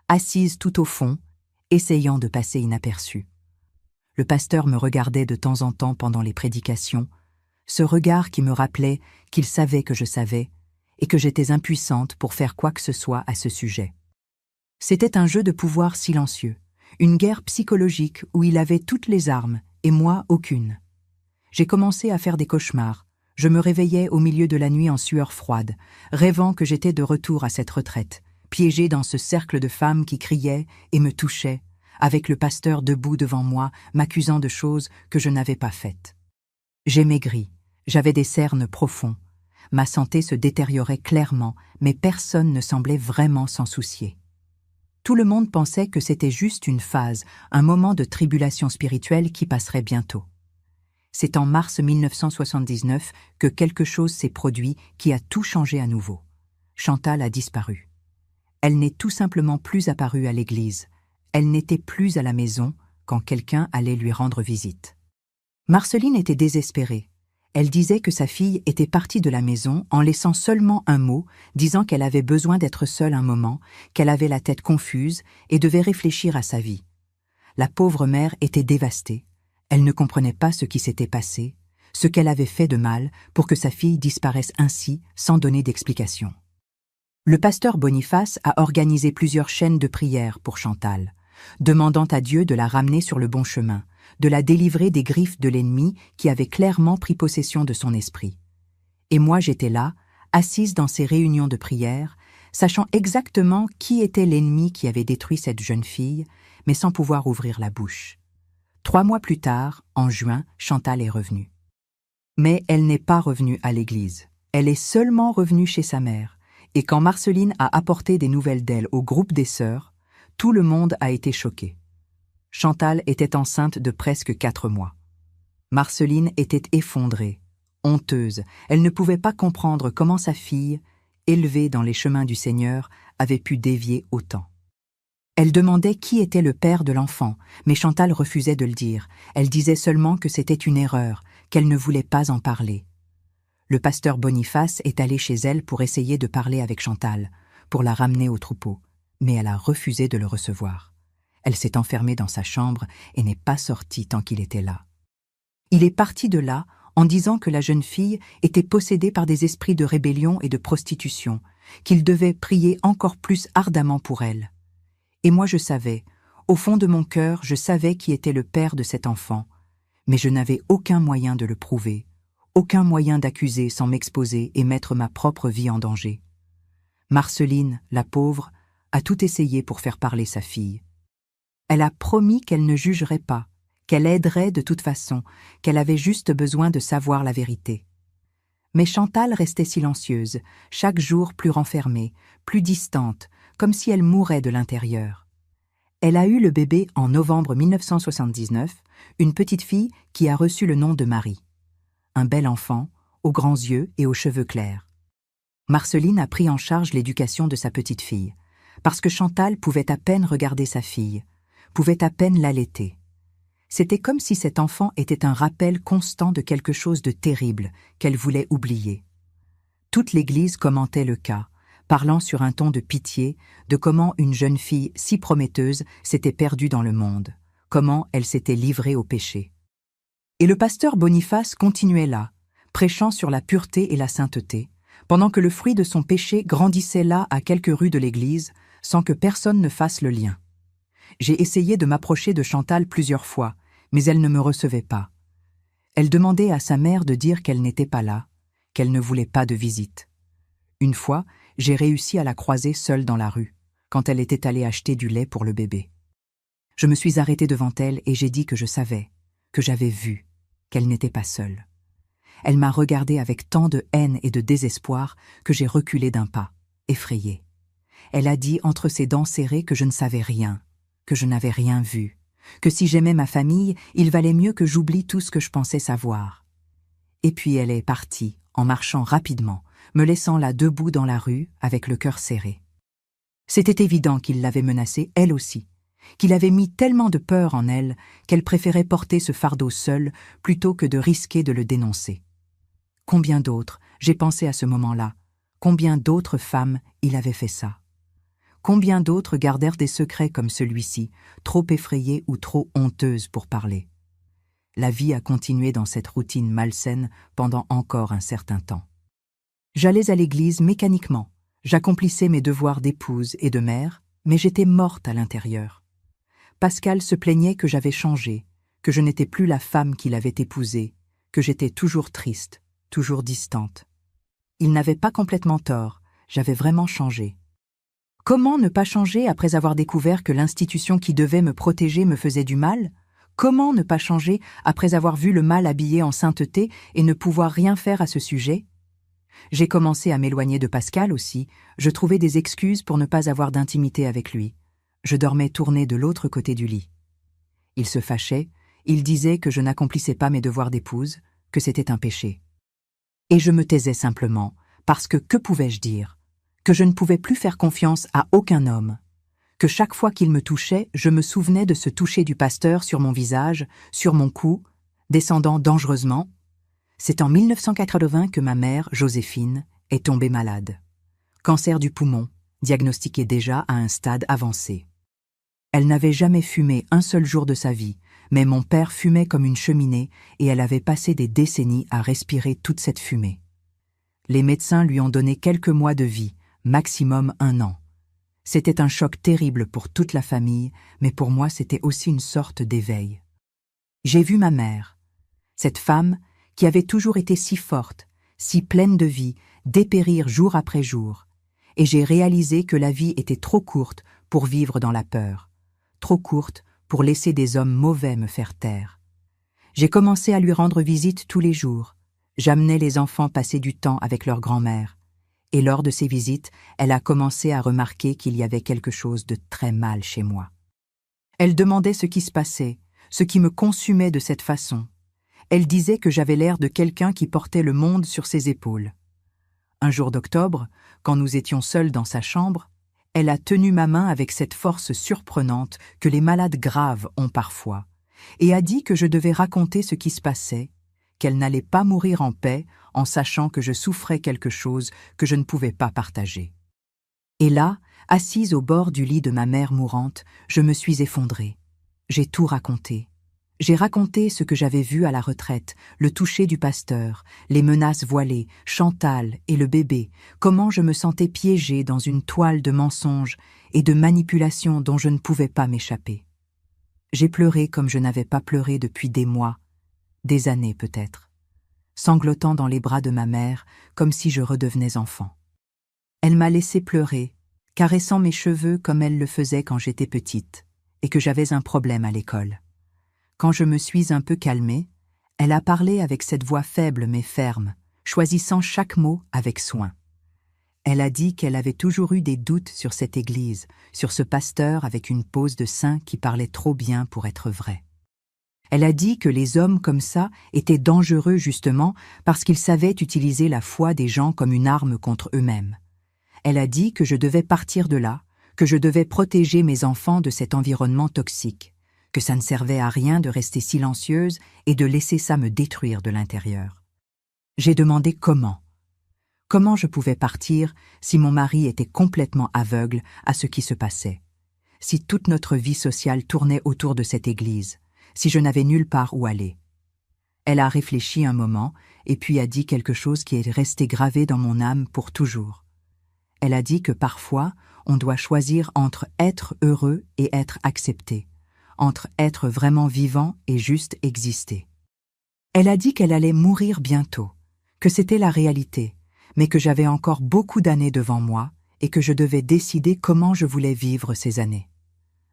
assise tout au fond, essayant de passer inaperçue. Le pasteur me regardait de temps en temps pendant les prédications, ce regard qui me rappelait qu'il savait que je savais et que j'étais impuissante pour faire quoi que ce soit à ce sujet. C'était un jeu de pouvoir silencieux, une guerre psychologique où il avait toutes les armes et moi aucune. J'ai commencé à faire des cauchemars. Je me réveillais au milieu de la nuit en sueur froide, rêvant que j'étais de retour à cette retraite, piégée dans ce cercle de femmes qui criaient et me touchaient, avec le pasteur debout devant moi, m'accusant de choses que je n'avais pas faites. J'ai maigri, j'avais des cernes profonds. Ma santé se détériorait clairement, mais personne ne semblait vraiment s'en soucier. Tout le monde pensait que c'était juste une phase, un moment de tribulation spirituelle qui passerait bientôt. C'est en mars 1979 que quelque chose s'est produit qui a tout changé à nouveau. Chantal a disparu. Elle n'est tout simplement plus apparue à l'église. Elle n'était plus à la maison quand quelqu'un allait lui rendre visite. Marceline était désespérée. Elle disait que sa fille était partie de la maison en laissant seulement un mot, disant qu'elle avait besoin d'être seule un moment, qu'elle avait la tête confuse et devait réfléchir à sa vie. La pauvre mère était dévastée. Elle ne comprenait pas ce qui s'était passé, ce qu'elle avait fait de mal pour que sa fille disparaisse ainsi sans donner d'explication. Le pasteur Boniface a organisé plusieurs chaînes de prière pour Chantal, demandant à Dieu de la ramener sur le bon chemin, de la délivrer des griffes de l'ennemi qui avait clairement pris possession de son esprit. Et moi j'étais là, assise dans ces réunions de prière, sachant exactement qui était l'ennemi qui avait détruit cette jeune fille, mais sans pouvoir ouvrir la bouche. 3 mois plus tard, en juin, Chantal est revenue. Mais elle n'est pas revenue à l'église. Elle est seulement revenue chez sa mère. Et quand Marceline a apporté des nouvelles d'elle au groupe des sœurs, tout le monde a été choqué. Chantal était enceinte de presque 4 mois. Marceline était effondrée, honteuse. Elle ne pouvait pas comprendre comment sa fille, élevée dans les chemins du Seigneur, avait pu dévier autant. Elle demandait qui était le père de l'enfant, mais Chantal refusait de le dire. Elle disait seulement que c'était une erreur, qu'elle ne voulait pas en parler. Le pasteur Boniface est allé chez elle pour essayer de parler avec Chantal, pour la ramener au troupeau, mais elle a refusé de le recevoir. Elle s'est enfermée dans sa chambre et n'est pas sortie tant qu'il était là. Il est parti de là en disant que la jeune fille était possédée par des esprits de rébellion et de prostitution, qu'il devait prier encore plus ardemment pour elle. Et moi je savais, au fond de mon cœur, je savais qui était le père de cet enfant, mais je n'avais aucun moyen de le prouver, aucun moyen d'accuser sans m'exposer et mettre ma propre vie en danger. Marceline, la pauvre, a tout essayé pour faire parler sa fille. Elle a promis qu'elle ne jugerait pas, qu'elle aiderait de toute façon, qu'elle avait juste besoin de savoir la vérité. Mais Chantal restait silencieuse, chaque jour plus renfermée, plus distante, comme si elle mourait de l'intérieur. Elle a eu le bébé en novembre 1979, une petite fille qui a reçu le nom de Marie. Un bel enfant, aux grands yeux et aux cheveux clairs. Marceline a pris en charge l'éducation de sa petite fille, parce que Chantal pouvait à peine regarder sa fille, pouvait à peine l'allaiter. C'était comme si cet enfant était un rappel constant de quelque chose de terrible qu'elle voulait oublier. Toute l'Église commentait le cas, parlant sur un ton de pitié de comment une jeune fille si prometteuse s'était perdue dans le monde, comment elle s'était livrée au péché. Et le pasteur Boniface continuait là, prêchant sur la pureté et la sainteté, pendant que le fruit de son péché grandissait là à quelques rues de l'église, sans que personne ne fasse le lien. J'ai essayé de m'approcher de Chantal plusieurs fois, mais elle ne me recevait pas. Elle demandait à sa mère de dire qu'elle n'était pas là, qu'elle ne voulait pas de visite. Une fois, j'ai réussi à la croiser seule dans la rue, quand elle était allée acheter du lait pour le bébé. Je me suis arrêtée devant elle et j'ai dit que je savais, que j'avais vu, qu'elle n'était pas seule. Elle m'a regardée avec tant de haine et de désespoir que j'ai reculé d'un pas, effrayée. Elle a dit entre ses dents serrées que je ne savais rien, que je n'avais rien vu, que si j'aimais ma famille, il valait mieux que j'oublie tout ce que je pensais savoir. Et puis elle est partie, en marchant rapidement, me laissant là debout dans la rue, avec le cœur serré. C'était évident qu'il l'avait menacée, elle aussi, qu'il avait mis tellement de peur en elle qu'elle préférait porter ce fardeau seule plutôt que de risquer de le dénoncer. Combien d'autres, j'ai pensé à ce moment-là, combien d'autres femmes il avait fait ça? Combien d'autres gardèrent des secrets comme celui-ci, trop effrayées ou trop honteuses pour parler? La vie a continué dans cette routine malsaine pendant encore un certain temps. J'allais à l'église mécaniquement, j'accomplissais mes devoirs d'épouse et de mère, mais j'étais morte à l'intérieur. Pascal se plaignait que j'avais changé, que je n'étais plus la femme qu'il avait épousée, que j'étais toujours triste, toujours distante. Il n'avait pas complètement tort, j'avais vraiment changé. Comment ne pas changer après avoir découvert que l'institution qui devait me protéger me faisait du mal? Comment ne pas changer après avoir vu le mal habillé en sainteté et ne pouvoir rien faire à ce sujet? J'ai commencé à m'éloigner de Pascal aussi, je trouvais des excuses pour ne pas avoir d'intimité avec lui. Je dormais tournée de l'autre côté du lit. Il se fâchait, il disait que je n'accomplissais pas mes devoirs d'épouse, que c'était un péché. Et je me taisais simplement, parce que pouvais-je dire? Que je ne pouvais plus faire confiance à aucun homme. Que chaque fois qu'il me touchait, je me souvenais de ce toucher du pasteur sur mon visage, sur mon cou, descendant dangereusement. C'est en 1980 que ma mère, Joséphine, est tombée malade. Cancer du poumon, diagnostiqué déjà à un stade avancé. Elle n'avait jamais fumé un seul jour de sa vie, mais mon père fumait comme une cheminée et elle avait passé des décennies à respirer toute cette fumée. Les médecins lui ont donné quelques mois de vie, maximum 1 an. C'était un choc terrible pour toute la famille, mais pour moi c'était aussi une sorte d'éveil. J'ai vu ma mère, cette femme qui avait toujours été si forte, si pleine de vie, dépérir jour après jour, et j'ai réalisé que la vie était trop courte pour vivre dans la peur, trop courte pour laisser des hommes mauvais me faire taire. J'ai commencé à lui rendre visite tous les jours. J'amenais les enfants passer du temps avec leur grand-mère. Et lors de ces visites, elle a commencé à remarquer qu'il y avait quelque chose de très mal chez moi. Elle demandait ce qui se passait, ce qui me consumait de cette façon. Elle disait que j'avais l'air de quelqu'un qui portait le monde sur ses épaules. Un jour d'octobre, quand nous étions seuls dans sa chambre, elle a tenu ma main avec cette force surprenante que les malades graves ont parfois, et a dit que je devais raconter ce qui se passait, qu'elle n'allait pas mourir en paix en sachant que je souffrais quelque chose que je ne pouvais pas partager. Et là, assise au bord du lit de ma mère mourante, je me suis effondrée. J'ai tout raconté. J'ai raconté ce que j'avais vu à la retraite, le toucher du pasteur, les menaces voilées, Chantal et le bébé, comment je me sentais piégée dans une toile de mensonges et de manipulations dont je ne pouvais pas m'échapper. J'ai pleuré comme je n'avais pas pleuré depuis des mois, des années peut-être, sanglotant dans les bras de ma mère comme si je redevenais enfant. Elle m'a laissé pleurer, caressant mes cheveux comme elle le faisait quand j'étais petite et que j'avais un problème à l'école. Quand je me suis un peu calmée, elle a parlé avec cette voix faible mais ferme, choisissant chaque mot avec soin. Elle a dit qu'elle avait toujours eu des doutes sur cette église, sur ce pasteur avec une pose de saint qui parlait trop bien pour être vrai. Elle a dit que les hommes comme ça étaient dangereux justement parce qu'ils savaient utiliser la foi des gens comme une arme contre eux-mêmes. Elle a dit que je devais partir de là, que je devais protéger mes enfants de cet environnement toxique, que ça ne servait à rien de rester silencieuse et de laisser ça me détruire de l'intérieur. J'ai demandé comment. Comment je pouvais partir si mon mari était complètement aveugle à ce qui se passait, si toute notre vie sociale tournait autour de cette église, si je n'avais nulle part où aller. Elle a réfléchi un moment et puis a dit quelque chose qui est resté gravé dans mon âme pour toujours. Elle a dit que parfois, on doit choisir entre être heureux et être accepté, entre être vraiment vivant et juste exister. Elle a dit qu'elle allait mourir bientôt, que c'était la réalité, mais que j'avais encore beaucoup d'années devant moi et que je devais décider comment je voulais vivre ces années.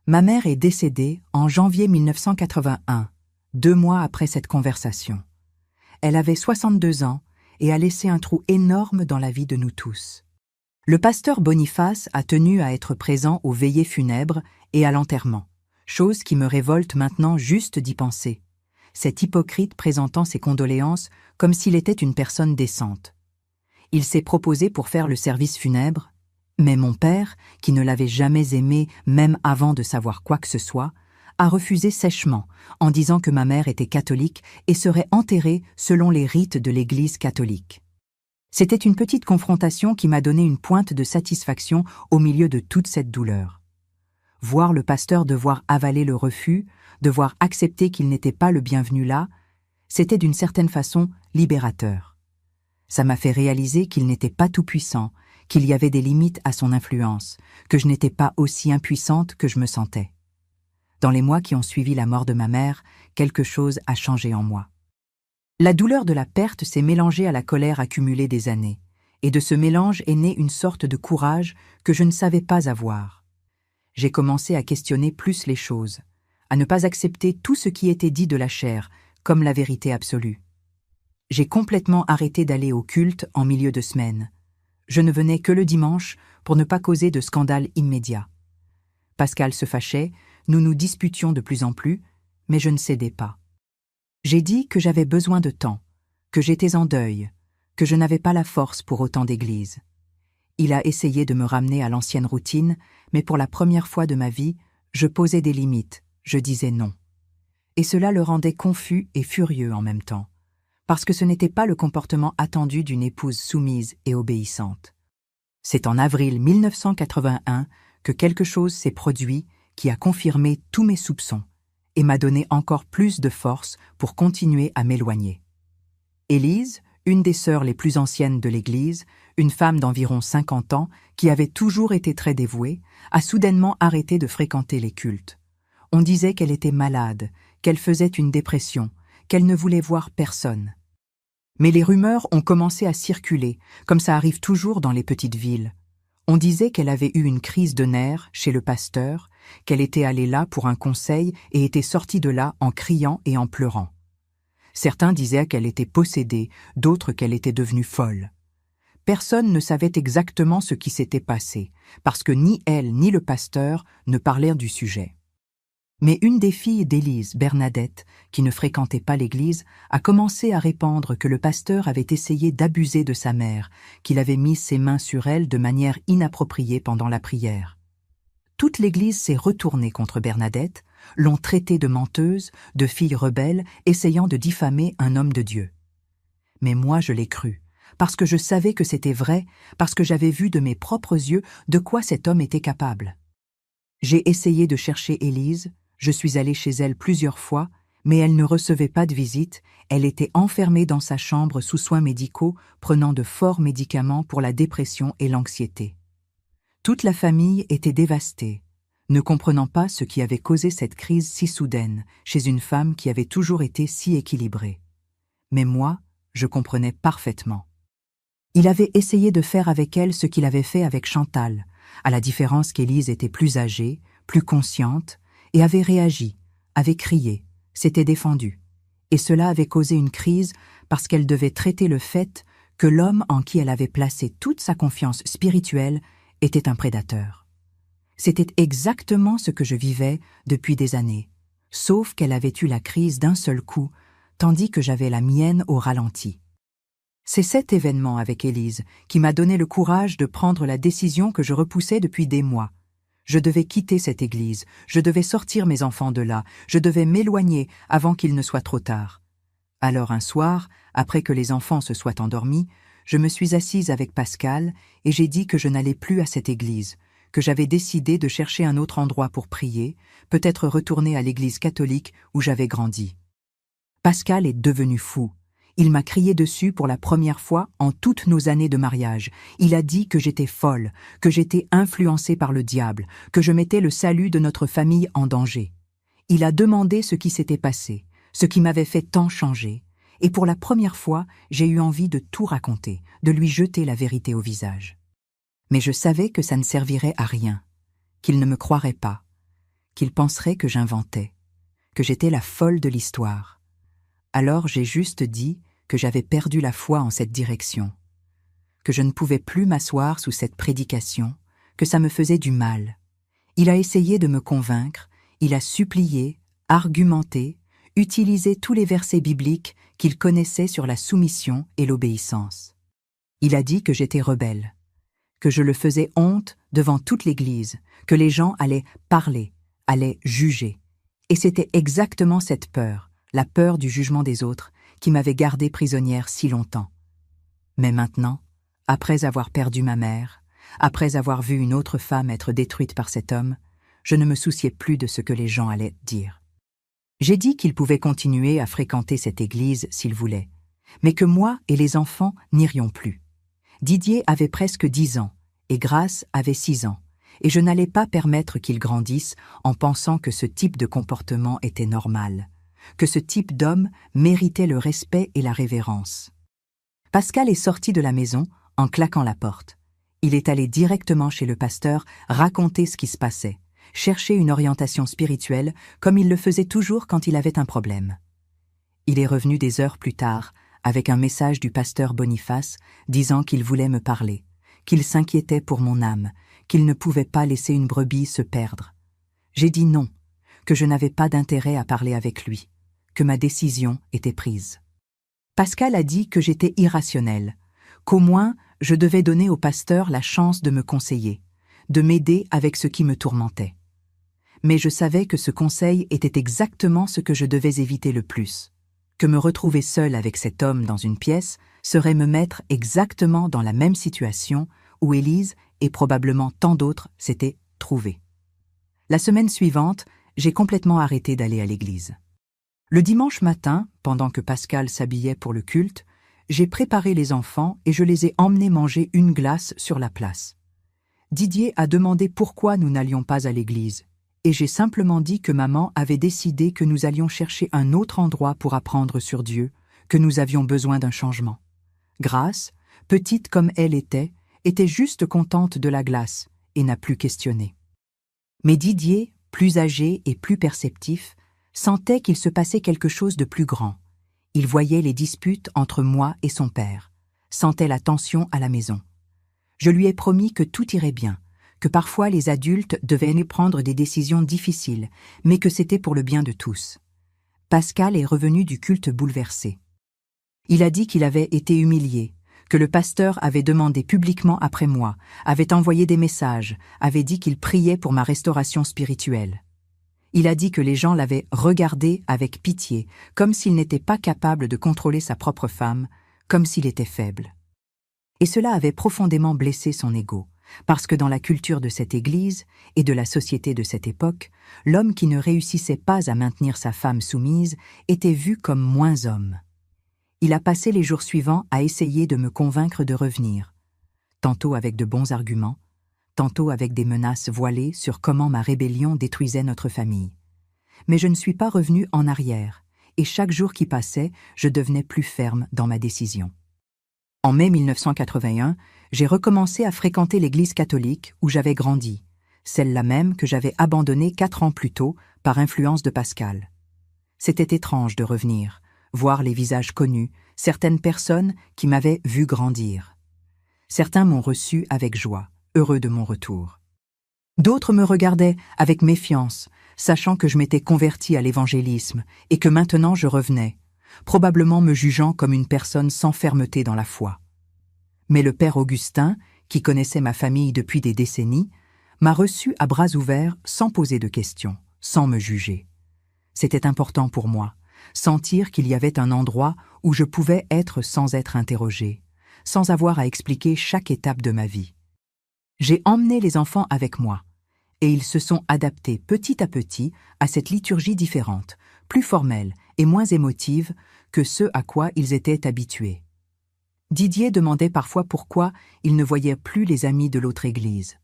Ma mère est décédée en janvier 1981, 2 mois après cette conversation. Elle avait 62 ans et a laissé un trou énorme dans la vie de nous tous. Le pasteur Boniface a tenu à être présent aux veillées funèbres et à l'enterrement, chose qui me révolte maintenant juste d'y penser. Cet hypocrite présentant ses condoléances comme s'il était une personne décente. Il s'est proposé pour faire le service funèbre, mais mon père, qui ne l'avait jamais aimé même avant de savoir quoi que ce soit, a refusé sèchement en disant que ma mère était catholique et serait enterrée selon les rites de l'Église catholique. C'était une petite confrontation qui m'a donné une pointe de satisfaction au milieu de toute cette douleur. Voir le pasteur devoir avaler le refus, devoir accepter qu'il n'était pas le bienvenu là, c'était d'une certaine façon libérateur. Ça m'a fait réaliser qu'il n'était pas tout-puissant, qu'il y avait des limites à son influence, que je n'étais pas aussi impuissante que je me sentais. Dans les mois qui ont suivi la mort de ma mère, quelque chose a changé en moi. La douleur de la perte s'est mélangée à la colère accumulée des années, et de ce mélange est né une sorte de courage que je ne savais pas avoir. J'ai commencé à questionner plus les choses, à ne pas accepter tout ce qui était dit de la chair, comme la vérité absolue. J'ai complètement arrêté d'aller au culte en milieu de semaine. Je ne venais que le dimanche pour ne pas causer de scandale immédiat. Pascal se fâchait, nous nous disputions de plus en plus, mais je ne cédais pas. J'ai dit que j'avais besoin de temps, que j'étais en deuil, que je n'avais pas la force pour autant d'église. Il a essayé de me ramener à l'ancienne routine, mais pour la première fois de ma vie, je posais des limites, je disais non. Et cela le rendait confus et furieux en même temps, parce que ce n'était pas le comportement attendu d'une épouse soumise et obéissante. C'est en avril 1981 que quelque chose s'est produit qui a confirmé tous mes soupçons et m'a donné encore plus de force pour continuer à m'éloigner. Élise, une des sœurs les plus anciennes de l'Église, une femme d'environ 50 ans qui avait toujours été très dévouée, a soudainement arrêté de fréquenter les cultes. On disait qu'elle était malade, qu'elle faisait une dépression, qu'elle ne voulait voir personne. Mais les rumeurs ont commencé à circuler, comme ça arrive toujours dans les petites villes. On disait qu'elle avait eu une crise de nerfs chez le pasteur, qu'elle était allée là pour un conseil et était sortie de là en criant et en pleurant. Certains disaient qu'elle était possédée, d'autres qu'elle était devenue folle. Personne ne savait exactement ce qui s'était passé, parce que ni elle ni le pasteur ne parlèrent du sujet. Mais une des filles d'Élise, Bernadette, qui ne fréquentait pas l'église, a commencé à répandre que le pasteur avait essayé d'abuser de sa mère, qu'il avait mis ses mains sur elle de manière inappropriée pendant la prière. Toute l'église s'est retournée contre Bernadette, l'ont traitée de menteuse, de fille rebelle, essayant de diffamer un homme de Dieu. Mais moi je l'ai cru, parce que je savais que c'était vrai, parce que j'avais vu de mes propres yeux de quoi cet homme était capable. J'ai essayé de chercher Élise, je suis allée chez elle plusieurs fois, mais elle ne recevait pas de visite, elle était enfermée dans sa chambre sous soins médicaux, prenant de forts médicaments pour la dépression et l'anxiété. Toute la famille était dévastée, ne comprenant pas ce qui avait causé cette crise si soudaine chez une femme qui avait toujours été si équilibrée. Mais moi, je comprenais parfaitement. Il avait essayé de faire avec elle ce qu'il avait fait avec Chantal, à la différence qu'Élise était plus âgée, plus consciente, et avait réagi, avait crié, s'était défendue. Et cela avait causé une crise parce qu'elle devait traiter le fait que l'homme en qui elle avait placé toute sa confiance spirituelle était un prédateur. C'était exactement ce que je vivais depuis des années, sauf qu'elle avait eu la crise d'un seul coup, tandis que j'avais la mienne au ralenti. C'est cet événement avec Élise qui m'a donné le courage de prendre la décision que je repoussais depuis des mois. Je devais quitter cette église, je devais sortir mes enfants de là, je devais m'éloigner avant qu'il ne soit trop tard. Alors un soir, après que les enfants se soient endormis, je me suis assise avec Pascal et j'ai dit que je n'allais plus à cette église, que j'avais décidé de chercher un autre endroit pour prier, peut-être retourner à l'église catholique où j'avais grandi. Pascal est devenu fou. Il m'a crié dessus pour la première fois en toutes nos années de mariage. Il a dit que j'étais folle, que j'étais influencée par le diable, que je mettais le salut de notre famille en danger. Il a demandé ce qui s'était passé, ce qui m'avait fait tant changer. Et pour la première fois, j'ai eu envie de tout raconter, de lui jeter la vérité au visage. Mais je savais que ça ne servirait à rien, qu'il ne me croirait pas, qu'il penserait que j'inventais, que j'étais la folle de l'histoire. Alors j'ai juste dit que j'avais perdu la foi en cette direction, que je ne pouvais plus m'asseoir sous cette prédication, que ça me faisait du mal. Il a essayé de me convaincre, il a supplié, argumenté, utilisé tous les versets bibliques qu'il connaissait sur la soumission et l'obéissance. Il a dit que j'étais rebelle, que je le faisais honte devant toute l'Église, que les gens allaient parler, allaient juger. Et c'était exactement cette peur, la peur du jugement des autres, qui m'avait gardée prisonnière si longtemps. Mais maintenant, après avoir perdu ma mère, après avoir vu une autre femme être détruite par cet homme, je ne me souciais plus de ce que les gens allaient dire. J'ai dit qu'il pouvait continuer à fréquenter cette église s'il voulait, mais que moi et les enfants n'irions plus. Didier avait presque 10 ans, et Grace avait 6 ans, et je n'allais pas permettre qu'ils grandissent en pensant que ce type de comportement était normal, que ce type d'homme méritait le respect et la révérence. Pascal est sorti de la maison en claquant la porte. Il est allé directement chez le pasteur raconter ce qui se passait, chercher une orientation spirituelle comme il le faisait toujours quand il avait un problème. Il est revenu des heures plus tard avec un message du pasteur Boniface disant qu'il voulait me parler, qu'il s'inquiétait pour mon âme, qu'il ne pouvait pas laisser une brebis se perdre. J'ai dit non, que je n'avais pas d'intérêt à parler avec lui, que ma décision était prise. Pascal a dit que j'étais irrationnelle, qu'au moins je devais donner au pasteur la chance de me conseiller, de m'aider avec ce qui me tourmentait. Mais je savais que ce conseil était exactement ce que je devais éviter le plus, que me retrouver seule avec cet homme dans une pièce serait me mettre exactement dans la même situation où Élise et probablement tant d'autres s'étaient trouvés. La semaine suivante, j'ai complètement arrêté d'aller à l'église. Le dimanche matin, pendant que Pascal s'habillait pour le culte, j'ai préparé les enfants et je les ai emmenés manger une glace sur la place. Didier a demandé pourquoi nous n'allions pas à l'église, et j'ai simplement dit que maman avait décidé que nous allions chercher un autre endroit pour apprendre sur Dieu, que nous avions besoin d'un changement. Grace, petite comme elle était, était juste contente de la glace et n'a plus questionné. Mais Didier, plus âgé et plus perceptif, sentait qu'il se passait quelque chose de plus grand. Il voyait les disputes entre moi et son père, sentait la tension à la maison. Je lui ai promis que tout irait bien, que parfois les adultes devaient prendre des décisions difficiles, mais que c'était pour le bien de tous. Pascal est revenu du culte bouleversé. Il a dit qu'il avait été humilié, que le pasteur avait demandé publiquement après moi, avait envoyé des messages, avait dit qu'il priait pour ma restauration spirituelle. Il a dit que les gens l'avaient regardé avec pitié, comme s'il n'était pas capable de contrôler sa propre femme, comme s'il était faible. Et cela avait profondément blessé son ego, parce que dans la culture de cette Église et de la société de cette époque, l'homme qui ne réussissait pas à maintenir sa femme soumise était vu comme moins homme. Il a passé les jours suivants à essayer de me convaincre de revenir, tantôt avec de bons arguments, tantôt avec des menaces voilées sur comment ma rébellion détruisait notre famille. Mais je ne suis pas revenue en arrière, et chaque jour qui passait, je devenais plus ferme dans ma décision. En mai 1981, j'ai recommencé à fréquenter l'église catholique où j'avais grandi, celle-là même que j'avais abandonnée 4 ans plus tôt par influence de Pascal. C'était étrange de revenir, voir les visages connus, certaines personnes qui m'avaient vu grandir. Certains m'ont reçu avec joie, heureux de mon retour. D'autres me regardaient avec méfiance, sachant que je m'étais converti à l'évangélisme et que maintenant je revenais, probablement me jugeant comme une personne sans fermeté dans la foi. Mais le père Augustin, qui connaissait ma famille depuis des décennies, m'a reçu à bras ouverts sans poser de questions, sans me juger. C'était important pour moi, sentir qu'il y avait un endroit où je pouvais être sans être interrogé, sans avoir à expliquer chaque étape de ma vie. J'ai emmené les enfants avec moi, et ils se sont adaptés petit à petit à cette liturgie différente, plus formelle et moins émotive que ce à quoi ils étaient habitués. Didier demandait parfois pourquoi il ne voyait plus les amis de l'autre église,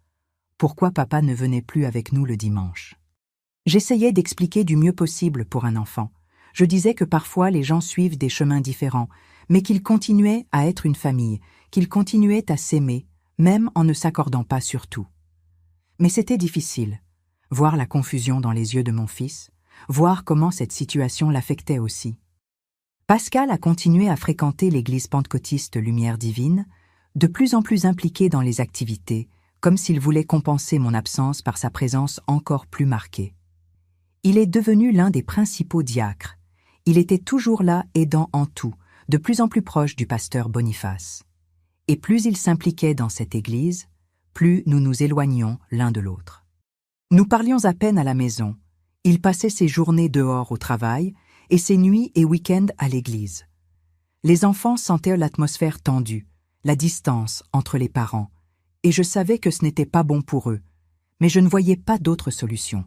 pourquoi papa ne venait plus avec nous le dimanche. J'essayais d'expliquer du mieux possible pour un enfant. Je disais que parfois les gens suivent des chemins différents, mais qu'ils continuaient à être une famille, qu'ils continuaient à s'aimer, même en ne s'accordant pas sur tout. Mais c'était difficile, voir la confusion dans les yeux de mon fils, voir comment cette situation l'affectait aussi. Pascal a continué à fréquenter l'église pentecôtiste Lumière Divine, de plus en plus impliqué dans les activités, comme s'il voulait compenser mon absence par sa présence encore plus marquée. Il est devenu l'un des principaux diacres. Il était toujours là, aidant en tout, de plus en plus proche du pasteur Boniface. Et plus il s'impliquait dans cette église, plus nous nous éloignions l'un de l'autre. Nous parlions à peine à la maison. Il passait ses journées dehors au travail et ses nuits et week-ends à l'église. Les enfants sentaient l'atmosphère tendue, la distance entre les parents, et je savais que ce n'était pas bon pour eux, mais je ne voyais pas d'autre solution.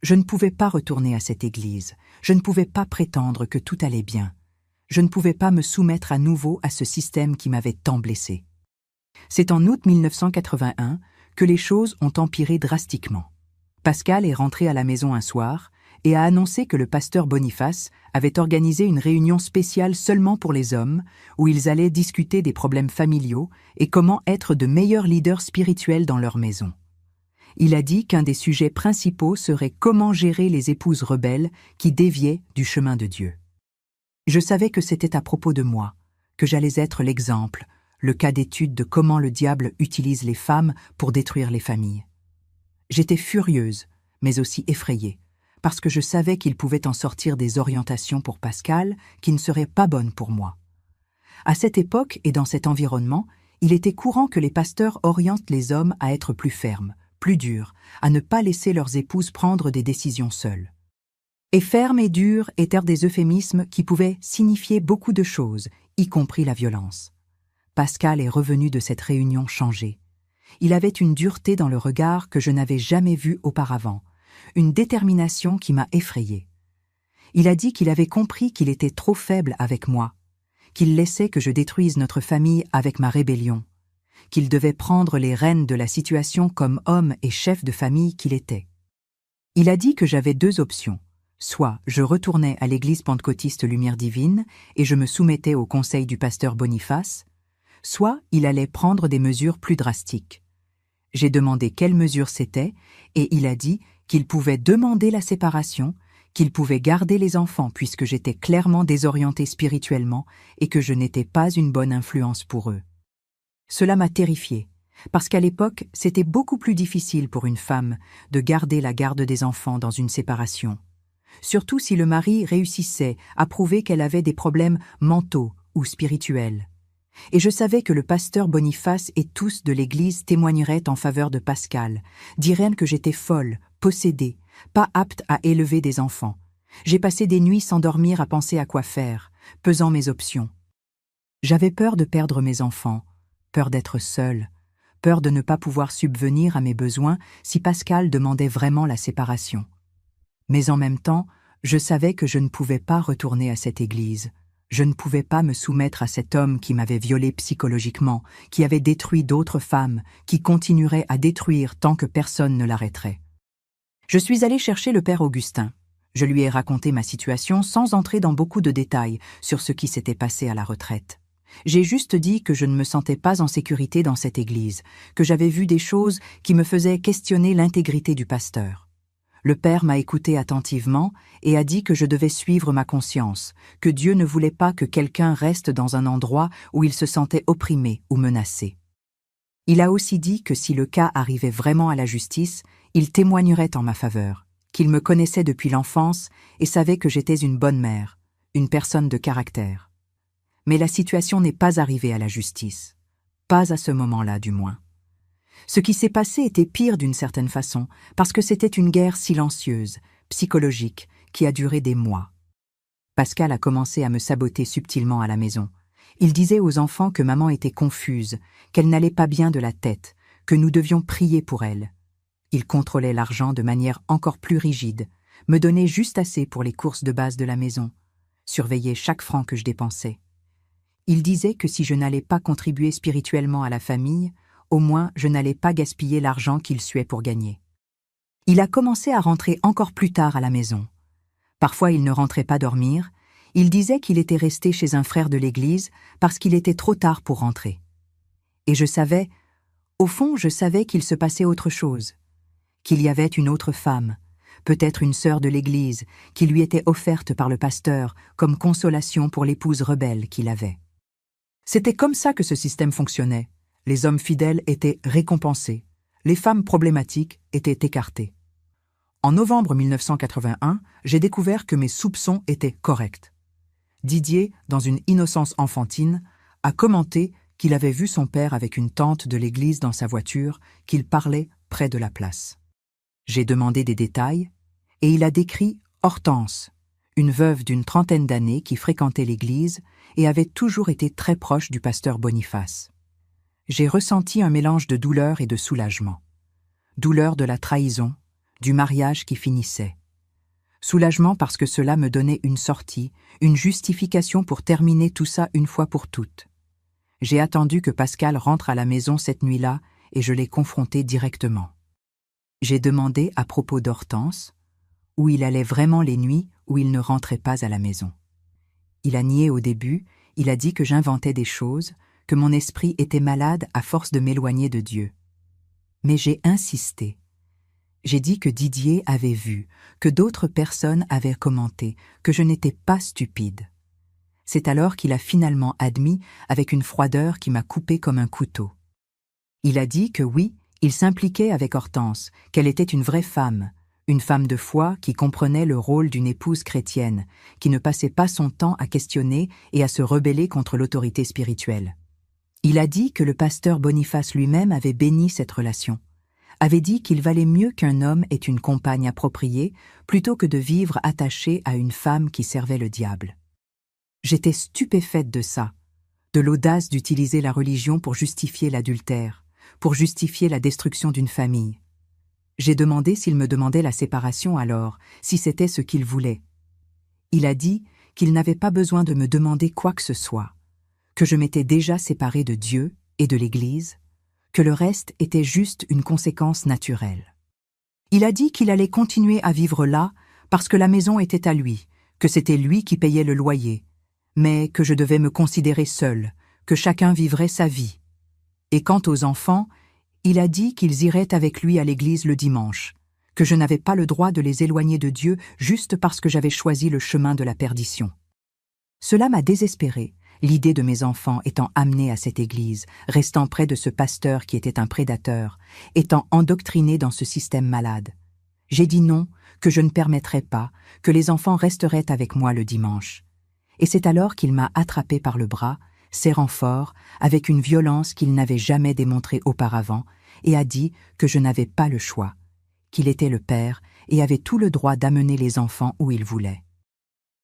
Je ne pouvais pas retourner à cette église, je ne pouvais pas prétendre que tout allait bien. Je ne pouvais pas me soumettre à nouveau à ce système qui m'avait tant blessé. C'est en août 1981 que les choses ont empiré drastiquement. Pascal est rentré à la maison un soir et a annoncé que le pasteur Boniface avait organisé une réunion spéciale seulement pour les hommes, où ils allaient discuter des problèmes familiaux et comment être de meilleurs leaders spirituels dans leur maison. Il a dit qu'un des sujets principaux serait comment gérer les épouses rebelles qui déviaient du chemin de Dieu. Je savais que c'était à propos de moi, que j'allais être l'exemple, le cas d'étude de comment le diable utilise les femmes pour détruire les familles. J'étais furieuse, mais aussi effrayée, parce que je savais qu'il pouvait en sortir des orientations pour Pascal qui ne seraient pas bonnes pour moi. À cette époque et dans cet environnement, il était courant que les pasteurs orientent les hommes à être plus fermes, plus durs, à ne pas laisser leurs épouses prendre des décisions seules. Et ferme et dur étaient des euphémismes qui pouvaient signifier beaucoup de choses, y compris la violence. Pascal est revenu de cette réunion changé. Il avait une dureté dans le regard que je n'avais jamais vue auparavant, une détermination qui m'a effrayée. Il a dit qu'il avait compris qu'il était trop faible avec moi, qu'il laissait que je détruise notre famille avec ma rébellion, qu'il devait prendre les rênes de la situation comme homme et chef de famille qu'il était. Il a dit que j'avais 2 options. Soit je retournais à l'église pentecôtiste Lumière Divine et je me soumettais au conseil du pasteur Boniface, soit il allait prendre des mesures plus drastiques. J'ai demandé quelles mesures c'étaient, et il a dit qu'il pouvait demander la séparation, qu'il pouvait garder les enfants puisque j'étais clairement désorientée spirituellement et que je n'étais pas une bonne influence pour eux. Cela m'a terrifiée, parce qu'à l'époque, c'était beaucoup plus difficile pour une femme de garder la garde des enfants dans une séparation, surtout si le mari réussissait à prouver qu'elle avait des problèmes mentaux ou spirituels. Et je savais que le pasteur Boniface et tous de l'Église témoigneraient en faveur de Pascal, diraient que j'étais folle, possédée, pas apte à élever des enfants. J'ai passé des nuits sans dormir à penser à quoi faire, pesant mes options. J'avais peur de perdre mes enfants, peur d'être seule, peur de ne pas pouvoir subvenir à mes besoins si Pascal demandait vraiment la séparation. Mais en même temps, je savais que je ne pouvais pas retourner à cette église. Je ne pouvais pas me soumettre à cet homme qui m'avait violée psychologiquement, qui avait détruit d'autres femmes, qui continuerait à détruire tant que personne ne l'arrêterait. Je suis allée chercher le père Augustin. Je lui ai raconté ma situation sans entrer dans beaucoup de détails sur ce qui s'était passé à la retraite. J'ai juste dit que je ne me sentais pas en sécurité dans cette église, que j'avais vu des choses qui me faisaient questionner l'intégrité du pasteur. Le père m'a écouté attentivement et a dit que je devais suivre ma conscience, que Dieu ne voulait pas que quelqu'un reste dans un endroit où il se sentait opprimé ou menacé. Il a aussi dit que si le cas arrivait vraiment à la justice, il témoignerait en ma faveur, qu'il me connaissait depuis l'enfance et savait que j'étais une bonne mère, une personne de caractère. Mais la situation n'est pas arrivée à la justice. Pas à ce moment-là, du moins. Ce qui s'est passé était pire d'une certaine façon, parce que c'était une guerre silencieuse, psychologique, qui a duré des mois. Pascal a commencé à me saboter subtilement à la maison. Il disait aux enfants que maman était confuse, qu'elle n'allait pas bien de la tête, que nous devions prier pour elle. Il contrôlait l'argent de manière encore plus rigide, me donnait juste assez pour les courses de base de la maison, surveillait chaque franc que je dépensais. Il disait que si je n'allais pas contribuer spirituellement à la famille, au moins je n'allais pas gaspiller l'argent qu'il suait pour gagner. Il a commencé à rentrer encore plus tard à la maison. Parfois il ne rentrait pas dormir, il disait qu'il était resté chez un frère de l'église parce qu'il était trop tard pour rentrer. Et je savais, au fond je savais qu'il se passait autre chose, qu'il y avait une autre femme, peut-être une sœur de l'église, qui lui était offerte par le pasteur comme consolation pour l'épouse rebelle qu'il avait. C'était comme ça que ce système fonctionnait. Les hommes fidèles étaient récompensés, les femmes problématiques étaient écartées. En novembre 1981, j'ai découvert que mes soupçons étaient corrects. Didier, dans une innocence enfantine, a commenté qu'il avait vu son père avec une tante de l'église dans sa voiture, qu'il parlait près de la place. J'ai demandé des détails, et il a décrit Hortense, une veuve d'une trentaine d'années qui fréquentait l'église et avait toujours été très proche du pasteur Boniface. J'ai ressenti un mélange de douleur et de soulagement. Douleur de la trahison, du mariage qui finissait. Soulagement parce que cela me donnait une sortie, une justification pour terminer tout ça une fois pour toutes. J'ai attendu que Pascal rentre à la maison cette nuit-là et je l'ai confronté directement. J'ai demandé à propos d'Hortense, où il allait vraiment les nuits où il ne rentrait pas à la maison. Il a nié au début, il a dit que j'inventais des choses, que mon esprit était malade à force de m'éloigner de Dieu. Mais j'ai insisté. J'ai dit que Didier avait vu, que d'autres personnes avaient commenté, que je n'étais pas stupide. C'est alors qu'il a finalement admis avec une froideur qui m'a coupé comme un couteau. Il a dit que oui, il s'impliquait avec Hortense, qu'elle était une vraie femme, une femme de foi qui comprenait le rôle d'une épouse chrétienne, qui ne passait pas son temps à questionner et à se rebeller contre l'autorité spirituelle. Il a dit que le pasteur Boniface lui-même avait béni cette relation, avait dit qu'il valait mieux qu'un homme ait une compagne appropriée plutôt que de vivre attaché à une femme qui servait le diable. J'étais stupéfaite de ça, de l'audace d'utiliser la religion pour justifier l'adultère, pour justifier la destruction d'une famille. J'ai demandé s'il me demandait la séparation alors, si c'était ce qu'il voulait. Il a dit qu'il n'avait pas besoin de me demander quoi que ce soit, que je m'étais déjà séparée de Dieu et de l'Église, que le reste était juste une conséquence naturelle. Il a dit qu'il allait continuer à vivre là parce que la maison était à lui, que c'était lui qui payait le loyer, mais que je devais me considérer seule, que chacun vivrait sa vie. Et quant aux enfants, il a dit qu'ils iraient avec lui à l'église le dimanche, que je n'avais pas le droit de les éloigner de Dieu juste parce que j'avais choisi le chemin de la perdition. Cela m'a désespérée, l'idée de mes enfants étant amenés à cette église, restant près de ce pasteur qui était un prédateur, étant endoctrinés dans ce système malade. J'ai dit non, que je ne permettrais pas, que les enfants resteraient avec moi le dimanche. Et c'est alors qu'il m'a attrapé par le bras, serrant fort, avec une violence qu'il n'avait jamais démontrée auparavant, et a dit que je n'avais pas le choix, qu'il était le père et avait tout le droit d'amener les enfants où il voulait.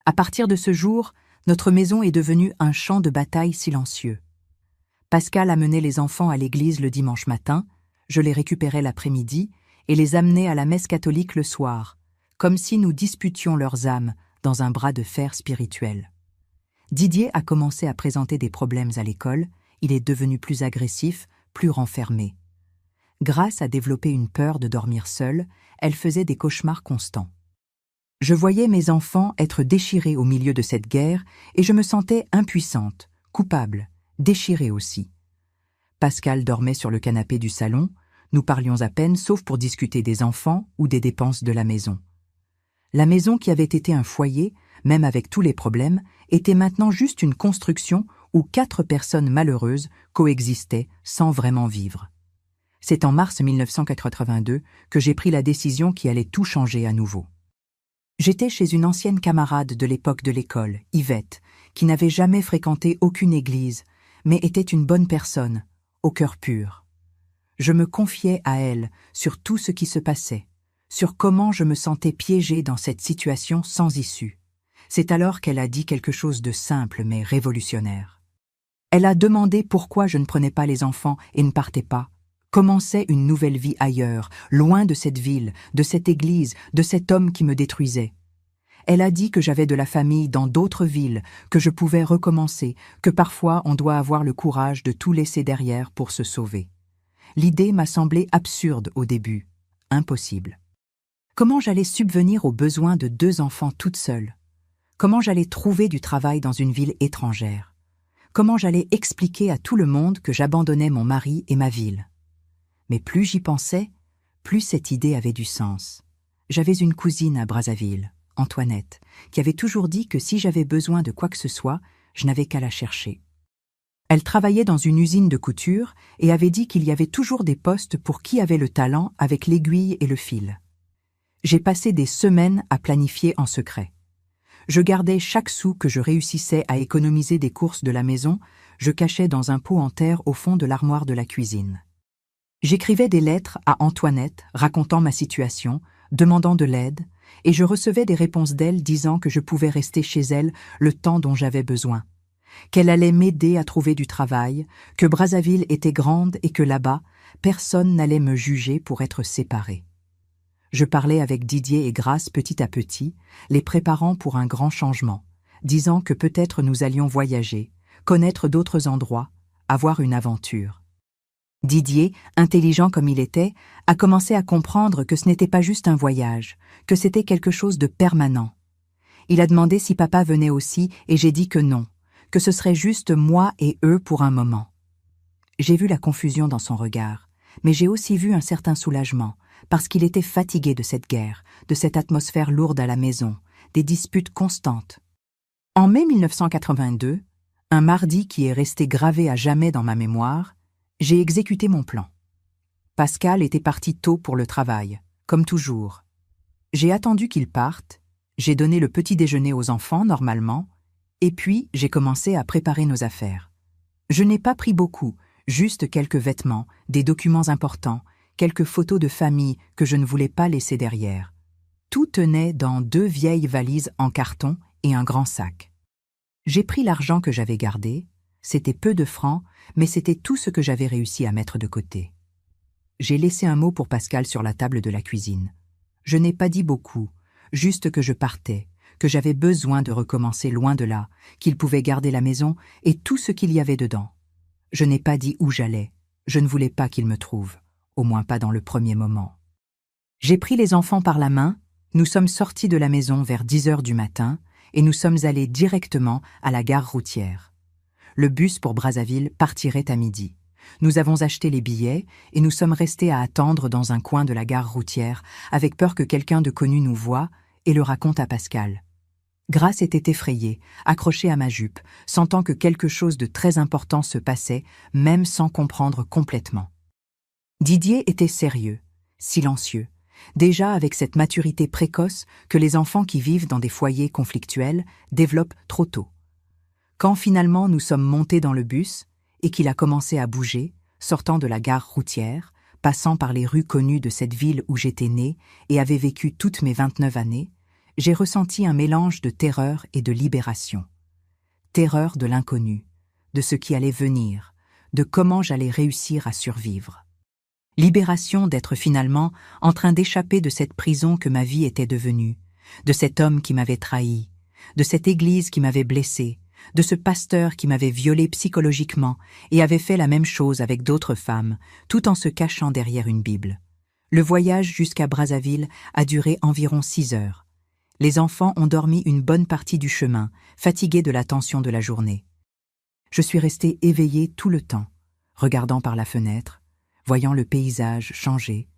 À partir de ce jour, notre maison est devenue un champ de bataille silencieux. Pascal amenait les enfants à l'église le dimanche matin, je les récupérais l'après-midi et les amenais à la messe catholique le soir, comme si nous disputions leurs âmes dans un bras de fer spirituel. Didier a commencé à présenter des problèmes à l'école, il est devenu plus agressif, plus renfermé. Grâce a développé une peur de dormir seule, elle faisait des cauchemars constants. Je voyais mes enfants être déchirés au milieu de cette guerre et je me sentais impuissante, coupable, déchirée aussi. Pascal dormait sur le canapé du salon, nous parlions à peine sauf pour discuter des enfants ou des dépenses de la maison. La maison qui avait été un foyer, même avec tous les problèmes, était maintenant juste une construction où 4 personnes malheureuses coexistaient sans vraiment vivre. C'est en mars 1982 que j'ai pris la décision qui allait tout changer à nouveau. J'étais chez une ancienne camarade de l'époque de l'école, Yvette, qui n'avait jamais fréquenté aucune église, mais était une bonne personne, au cœur pur. Je me confiais à elle sur tout ce qui se passait, sur comment je me sentais piégée dans cette situation sans issue. C'est alors qu'elle a dit quelque chose de simple mais révolutionnaire. Elle a demandé pourquoi je ne prenais pas les enfants et ne partais pas, commençais une nouvelle vie ailleurs, loin de cette ville, de cette église, de cet homme qui me détruisait. Elle a dit que j'avais de la famille dans d'autres villes, que je pouvais recommencer, que parfois on doit avoir le courage de tout laisser derrière pour se sauver. L'idée m'a semblé absurde au début, impossible. Comment j'allais subvenir aux besoins de 2 enfants toute seule? Comment j'allais trouver du travail dans une ville étrangère? Comment j'allais expliquer à tout le monde que j'abandonnais mon mari et ma ville? Mais plus j'y pensais, plus cette idée avait du sens. J'avais une cousine à Brazzaville, Antoinette, qui avait toujours dit que si j'avais besoin de quoi que ce soit, je n'avais qu'à la chercher. Elle travaillait dans une usine de couture et avait dit qu'il y avait toujours des postes pour qui avait le talent avec l'aiguille et le fil. J'ai passé des semaines à planifier en secret. Je gardais chaque sou que je réussissais à économiser des courses de la maison, je cachais dans un pot en terre au fond de l'armoire de la cuisine. J'écrivais des lettres à Antoinette racontant ma situation, demandant de l'aide, et je recevais des réponses d'elle disant que je pouvais rester chez elle le temps dont j'avais besoin, qu'elle allait m'aider à trouver du travail, que Brazzaville était grande et que là-bas, personne n'allait me juger pour être séparée. Je parlais avec Didier et Grace petit à petit, les préparant pour un grand changement, disant que peut-être nous allions voyager, connaître d'autres endroits, avoir une aventure. Didier, intelligent comme il était, a commencé à comprendre que ce n'était pas juste un voyage, que c'était quelque chose de permanent. Il a demandé si papa venait aussi et j'ai dit que non, que ce serait juste moi et eux pour un moment. J'ai vu la confusion dans son regard, mais j'ai aussi vu un certain soulagement, parce qu'il était fatigué de cette guerre, de cette atmosphère lourde à la maison, des disputes constantes. En mai 1982, un mardi qui est resté gravé à jamais dans ma mémoire, j'ai exécuté mon plan. Pascal était parti tôt pour le travail, comme toujours. J'ai attendu qu'il parte, j'ai donné le petit déjeuner aux enfants normalement, et puis j'ai commencé à préparer nos affaires. Je n'ai pas pris beaucoup, juste quelques vêtements, des documents importants, quelques photos de famille que je ne voulais pas laisser derrière. Tout tenait dans 2 vieilles valises en carton et un grand sac. J'ai pris l'argent que j'avais gardé, c'était peu de francs, mais c'était tout ce que j'avais réussi à mettre de côté. J'ai laissé un mot pour Pascal sur la table de la cuisine. Je n'ai pas dit beaucoup, juste que je partais, que j'avais besoin de recommencer loin de là, qu'il pouvait garder la maison et tout ce qu'il y avait dedans. Je n'ai pas dit où j'allais, je ne voulais pas qu'il me trouve, au moins pas dans le premier moment. J'ai pris les enfants par la main, nous sommes sortis de la maison vers 10 heures du matin et nous sommes allés directement à la gare routière. Le bus pour Brazzaville partirait à midi. Nous avons acheté les billets et nous sommes restés à attendre dans un coin de la gare routière, avec peur que quelqu'un de connu nous voie et le raconte à Pascal. Grace était effrayée, accrochée à ma jupe, sentant que quelque chose de très important se passait, même sans comprendre complètement. Didier était sérieux, silencieux, déjà avec cette maturité précoce que les enfants qui vivent dans des foyers conflictuels développent trop tôt. Quand finalement nous sommes montés dans le bus et qu'il a commencé à bouger, sortant de la gare routière, passant par les rues connues de cette ville où j'étais née et avais vécu toutes mes 29 années, j'ai ressenti un mélange de terreur et de libération. Terreur de l'inconnu, de ce qui allait venir, de comment j'allais réussir à survivre. Libération d'être finalement en train d'échapper de cette prison que ma vie était devenue, de cet homme qui m'avait trahi, de cette église qui m'avait blessé, de ce pasteur qui m'avait violée psychologiquement et avait fait la même chose avec d'autres femmes, tout en se cachant derrière une Bible. Le voyage jusqu'à Brazzaville a duré environ 6 heures. Les enfants ont dormi une bonne partie du chemin, fatigués de la tension de la journée. Je suis restée éveillée tout le temps, regardant par la fenêtre, voyant le paysage changer,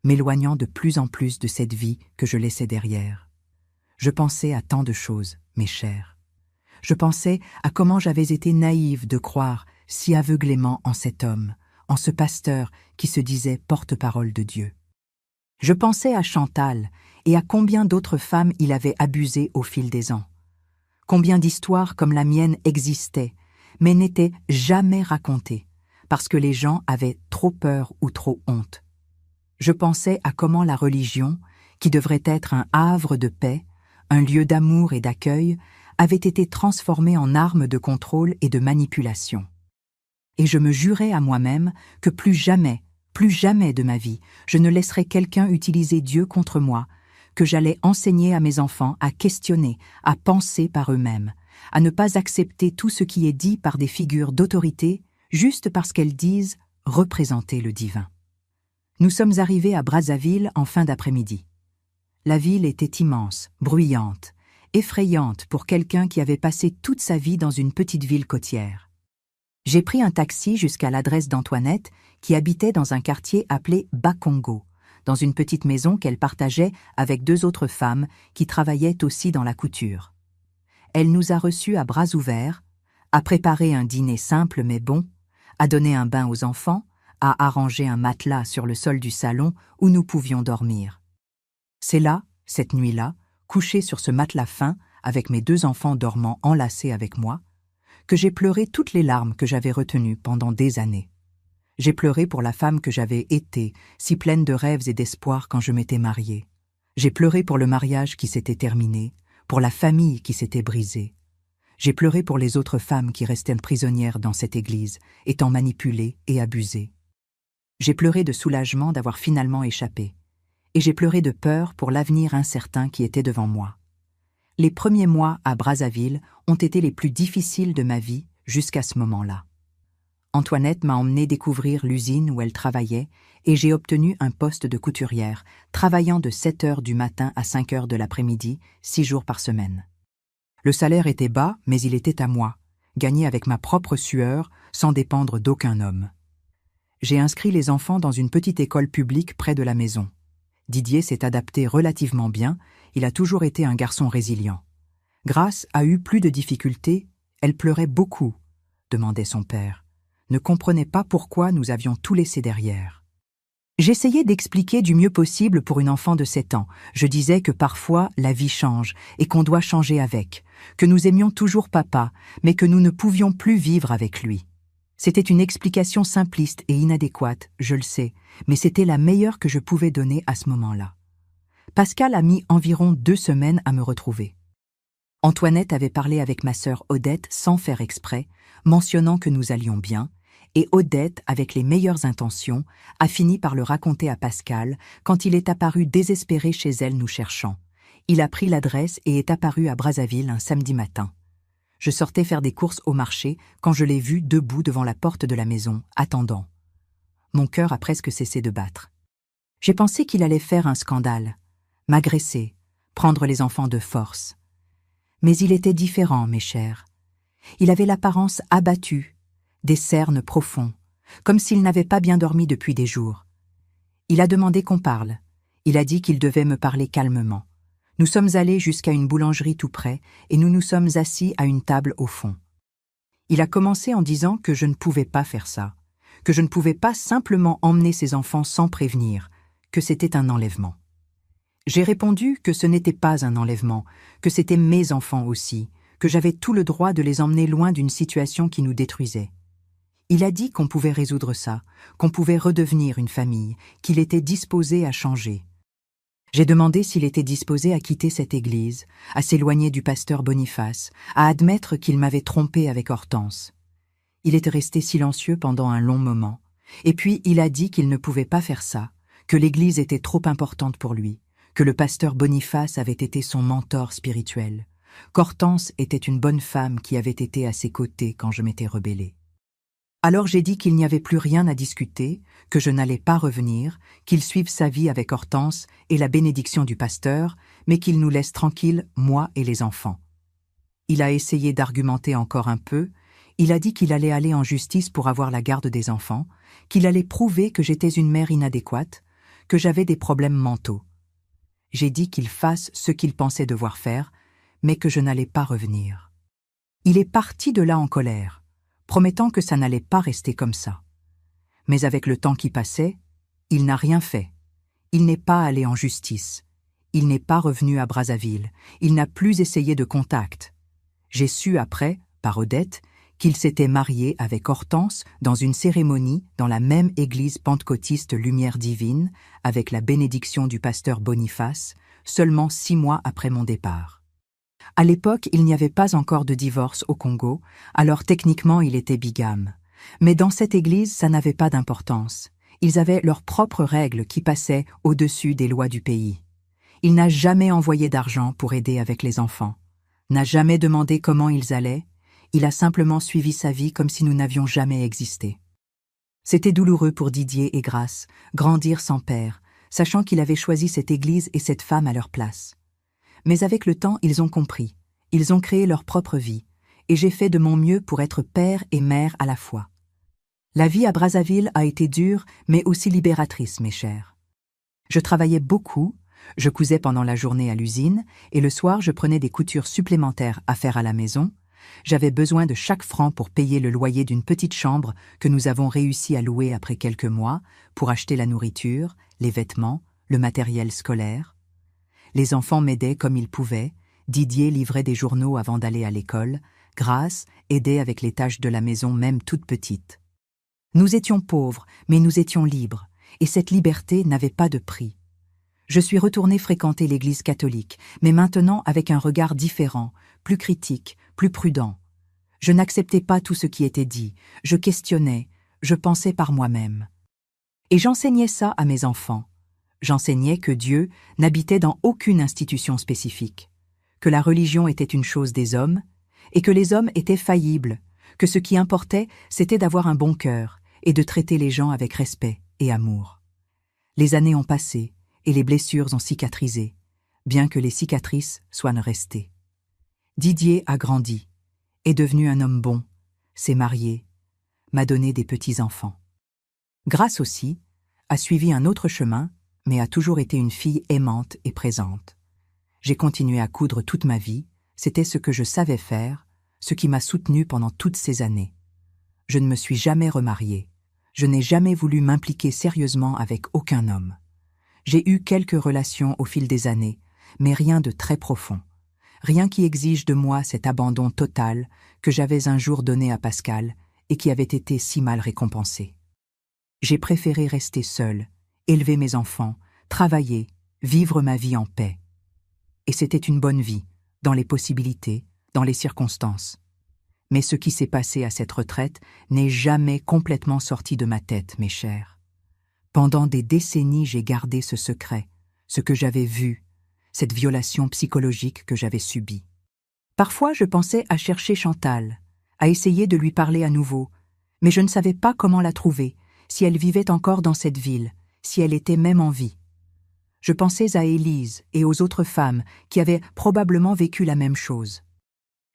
m'éloignant de plus en plus de cette vie que je laissais derrière. Je pensais à tant de choses, mes chers. Je pensais à comment j'avais été naïve de croire si aveuglément en cet homme, en ce pasteur qui se disait porte-parole de Dieu. Je pensais à Chantal et à combien d'autres femmes il avait abusé au fil des ans. Combien d'histoires comme la mienne existaient, mais n'étaient jamais racontées, parce que les gens avaient trop peur ou trop honte. Je pensais à comment la religion, qui devrait être un havre de paix, un lieu d'amour et d'accueil, avait été transformée en arme de contrôle et de manipulation. Et je me jurais à moi-même que plus jamais de ma vie, je ne laisserais quelqu'un utiliser Dieu contre moi, que j'allais enseigner à mes enfants à questionner, à penser par eux-mêmes, à ne pas accepter tout ce qui est dit par des figures d'autorité juste parce qu'elles disent représenter le divin. Nous sommes arrivés à Brazzaville en fin d'après-midi. La ville était immense, bruyante, effrayante pour quelqu'un qui avait passé toute sa vie dans une petite ville côtière. J'ai pris un taxi jusqu'à l'adresse d'Antoinette, qui habitait dans un quartier appelé Bakongo, dans une petite maison qu'elle partageait avec 2 autres femmes qui travaillaient aussi dans la couture. Elle nous a reçus à bras ouverts, a préparé un dîner simple mais bon, a donné un bain aux enfants, a arrangé un matelas sur le sol du salon où nous pouvions dormir. C'est là, cette nuit-là, couché sur ce matelas fin, avec mes 2 enfants dormant enlacés avec moi, que j'ai pleuré toutes les larmes que j'avais retenues pendant des années. J'ai pleuré pour la femme que j'avais été, si pleine de rêves et d'espoir quand je m'étais mariée. J'ai pleuré pour le mariage qui s'était terminé, pour la famille qui s'était brisée. J'ai pleuré pour les autres femmes qui restaient prisonnières dans cette église, étant manipulées et abusées. J'ai pleuré de soulagement d'avoir finalement échappé. Et j'ai pleuré de peur pour l'avenir incertain qui était devant moi. Les premiers mois à Brazzaville ont été les plus difficiles de ma vie jusqu'à ce moment-là. Antoinette m'a emmenée découvrir l'usine où elle travaillait et j'ai obtenu un poste de couturière, travaillant de 7 heures du matin à 5 heures de l'après-midi, 6 jours par semaine. Le salaire était bas, mais il était à moi, gagné avec ma propre sueur, sans dépendre d'aucun homme. J'ai inscrit les enfants dans une petite école publique près de la maison. Didier s'est adapté relativement bien, il a toujours été un garçon résilient. Grace a eu plus de difficultés, elle pleurait beaucoup, demandait son père, ne comprenait pas pourquoi nous avions tout laissé derrière. J'essayais d'expliquer du mieux possible pour une enfant de 7 ans. Je disais que parfois la vie change et qu'on doit changer avec, que nous aimions toujours papa, mais que nous ne pouvions plus vivre avec lui. C'était une explication simpliste et inadéquate, je le sais, mais c'était la meilleure que je pouvais donner à ce moment-là. Pascal a mis environ 2 semaines à me retrouver. Antoinette avait parlé avec ma sœur Odette sans faire exprès, mentionnant que nous allions bien, et Odette, avec les meilleures intentions, a fini par le raconter à Pascal quand il est apparu désespéré chez elle nous cherchant. Il a pris l'adresse et est apparu à Brazzaville un samedi matin. Je sortais faire des courses au marché quand je l'ai vu debout devant la porte de la maison, attendant. Mon cœur a presque cessé de battre. J'ai pensé qu'il allait faire un scandale, m'agresser, prendre les enfants de force. Mais il était différent, mes chers. Il avait l'apparence abattue, des cernes profonds, comme s'il n'avait pas bien dormi depuis des jours. Il a demandé qu'on parle. Il a dit qu'il devait me parler calmement. Nous sommes allés jusqu'à une boulangerie tout près et nous nous sommes assis à une table au fond. Il a commencé en disant que je ne pouvais pas faire ça, que je ne pouvais pas simplement emmener ses enfants sans prévenir, que c'était un enlèvement. J'ai répondu que ce n'était pas un enlèvement, que c'étaient mes enfants aussi, que j'avais tout le droit de les emmener loin d'une situation qui nous détruisait. Il a dit qu'on pouvait résoudre ça, qu'on pouvait redevenir une famille, qu'il était disposé à changer. J'ai demandé s'il était disposé à quitter cette église, à s'éloigner du pasteur Boniface, à admettre qu'il m'avait trompé avec Hortense. Il était resté silencieux pendant un long moment, et puis il a dit qu'il ne pouvait pas faire ça, que l'église était trop importante pour lui, que le pasteur Boniface avait été son mentor spirituel, qu'Hortense était une bonne femme qui avait été à ses côtés quand je m'étais rebellée. Alors j'ai dit qu'il n'y avait plus rien à discuter, que je n'allais pas revenir, qu'il suive sa vie avec Hortense et la bénédiction du pasteur, mais qu'il nous laisse tranquilles, moi et les enfants. Il a essayé d'argumenter encore un peu, il a dit qu'il allait aller en justice pour avoir la garde des enfants, qu'il allait prouver que j'étais une mère inadéquate, que j'avais des problèmes mentaux. J'ai dit qu'il fasse ce qu'il pensait devoir faire, mais que je n'allais pas revenir. Il est parti de là en colère, promettant que ça n'allait pas rester comme ça. Mais avec le temps qui passait, il n'a rien fait. Il n'est pas allé en justice. Il n'est pas revenu à Brazzaville. Il n'a plus essayé de contact. J'ai su après, par Odette, qu'il s'était marié avec Hortense dans une cérémonie dans la même église pentecôtiste Lumière Divine, avec la bénédiction du pasteur Boniface, seulement 6 mois après mon départ. À l'époque, il n'y avait pas encore de divorce au Congo, alors techniquement il était bigame. Mais dans cette église, ça n'avait pas d'importance. Ils avaient leurs propres règles qui passaient au-dessus des lois du pays. Il n'a jamais envoyé d'argent pour aider avec les enfants, n'a jamais demandé comment ils allaient, il a simplement suivi sa vie comme si nous n'avions jamais existé. C'était douloureux pour Didier et Grace, grandir sans père, sachant qu'il avait choisi cette église et cette femme à leur place. Mais avec le temps, ils ont compris. Ils ont créé leur propre vie, et j'ai fait de mon mieux pour être père et mère à la fois. La vie à Brazzaville a été dure, mais aussi libératrice, mes chers. Je travaillais beaucoup, je cousais pendant la journée à l'usine, et le soir je prenais des coutures supplémentaires à faire à la maison. J'avais besoin de chaque franc pour payer le loyer d'une petite chambre que nous avons réussi à louer après quelques mois, pour acheter la nourriture, les vêtements, le matériel scolaire. Les enfants m'aidaient comme ils pouvaient, Didier livrait des journaux avant d'aller à l'école, Grace aidait avec les tâches de la maison même toutes petites. Nous étions pauvres, mais nous étions libres, et cette liberté n'avait pas de prix. Je suis retournée fréquenter l'église catholique, mais maintenant avec un regard différent, plus critique, plus prudent. Je n'acceptais pas tout ce qui était dit, je questionnais, je pensais par moi-même. Et j'enseignais ça à mes enfants. J'enseignais que Dieu n'habitait dans aucune institution spécifique, que la religion était une chose des hommes, et que les hommes étaient faillibles, que ce qui importait, c'était d'avoir un bon cœur et de traiter les gens avec respect et amour. Les années ont passé, et les blessures ont cicatrisé, bien que les cicatrices soient restées. Didier a grandi, est devenu un homme bon, s'est marié, m'a donné des petits-enfants. Grace aussi a suivi un autre chemin, mais a toujours été une fille aimante et présente. J'ai continué à coudre toute ma vie, c'était ce que je savais faire, ce qui m'a soutenue pendant toutes ces années. Je ne me suis jamais remariée, je n'ai jamais voulu m'impliquer sérieusement avec aucun homme. J'ai eu quelques relations au fil des années, mais rien de très profond. Rien qui exige de moi cet abandon total que j'avais un jour donné à Pascal et qui avait été si mal récompensé. J'ai préféré rester seule, élever mes enfants, travailler, vivre ma vie en paix. Et c'était une bonne vie, dans les possibilités, dans les circonstances. Mais ce qui s'est passé à cette retraite n'est jamais complètement sorti de ma tête, mes chers. Pendant des décennies, j'ai gardé ce secret, ce que j'avais vu, cette violation psychologique que j'avais subie. Parfois, je pensais à chercher Chantal, à essayer de lui parler à nouveau, mais je ne savais pas comment la trouver, si elle vivait encore dans cette ville, si elle était même en vie. Je pensais à Élise et aux autres femmes qui avaient probablement vécu la même chose.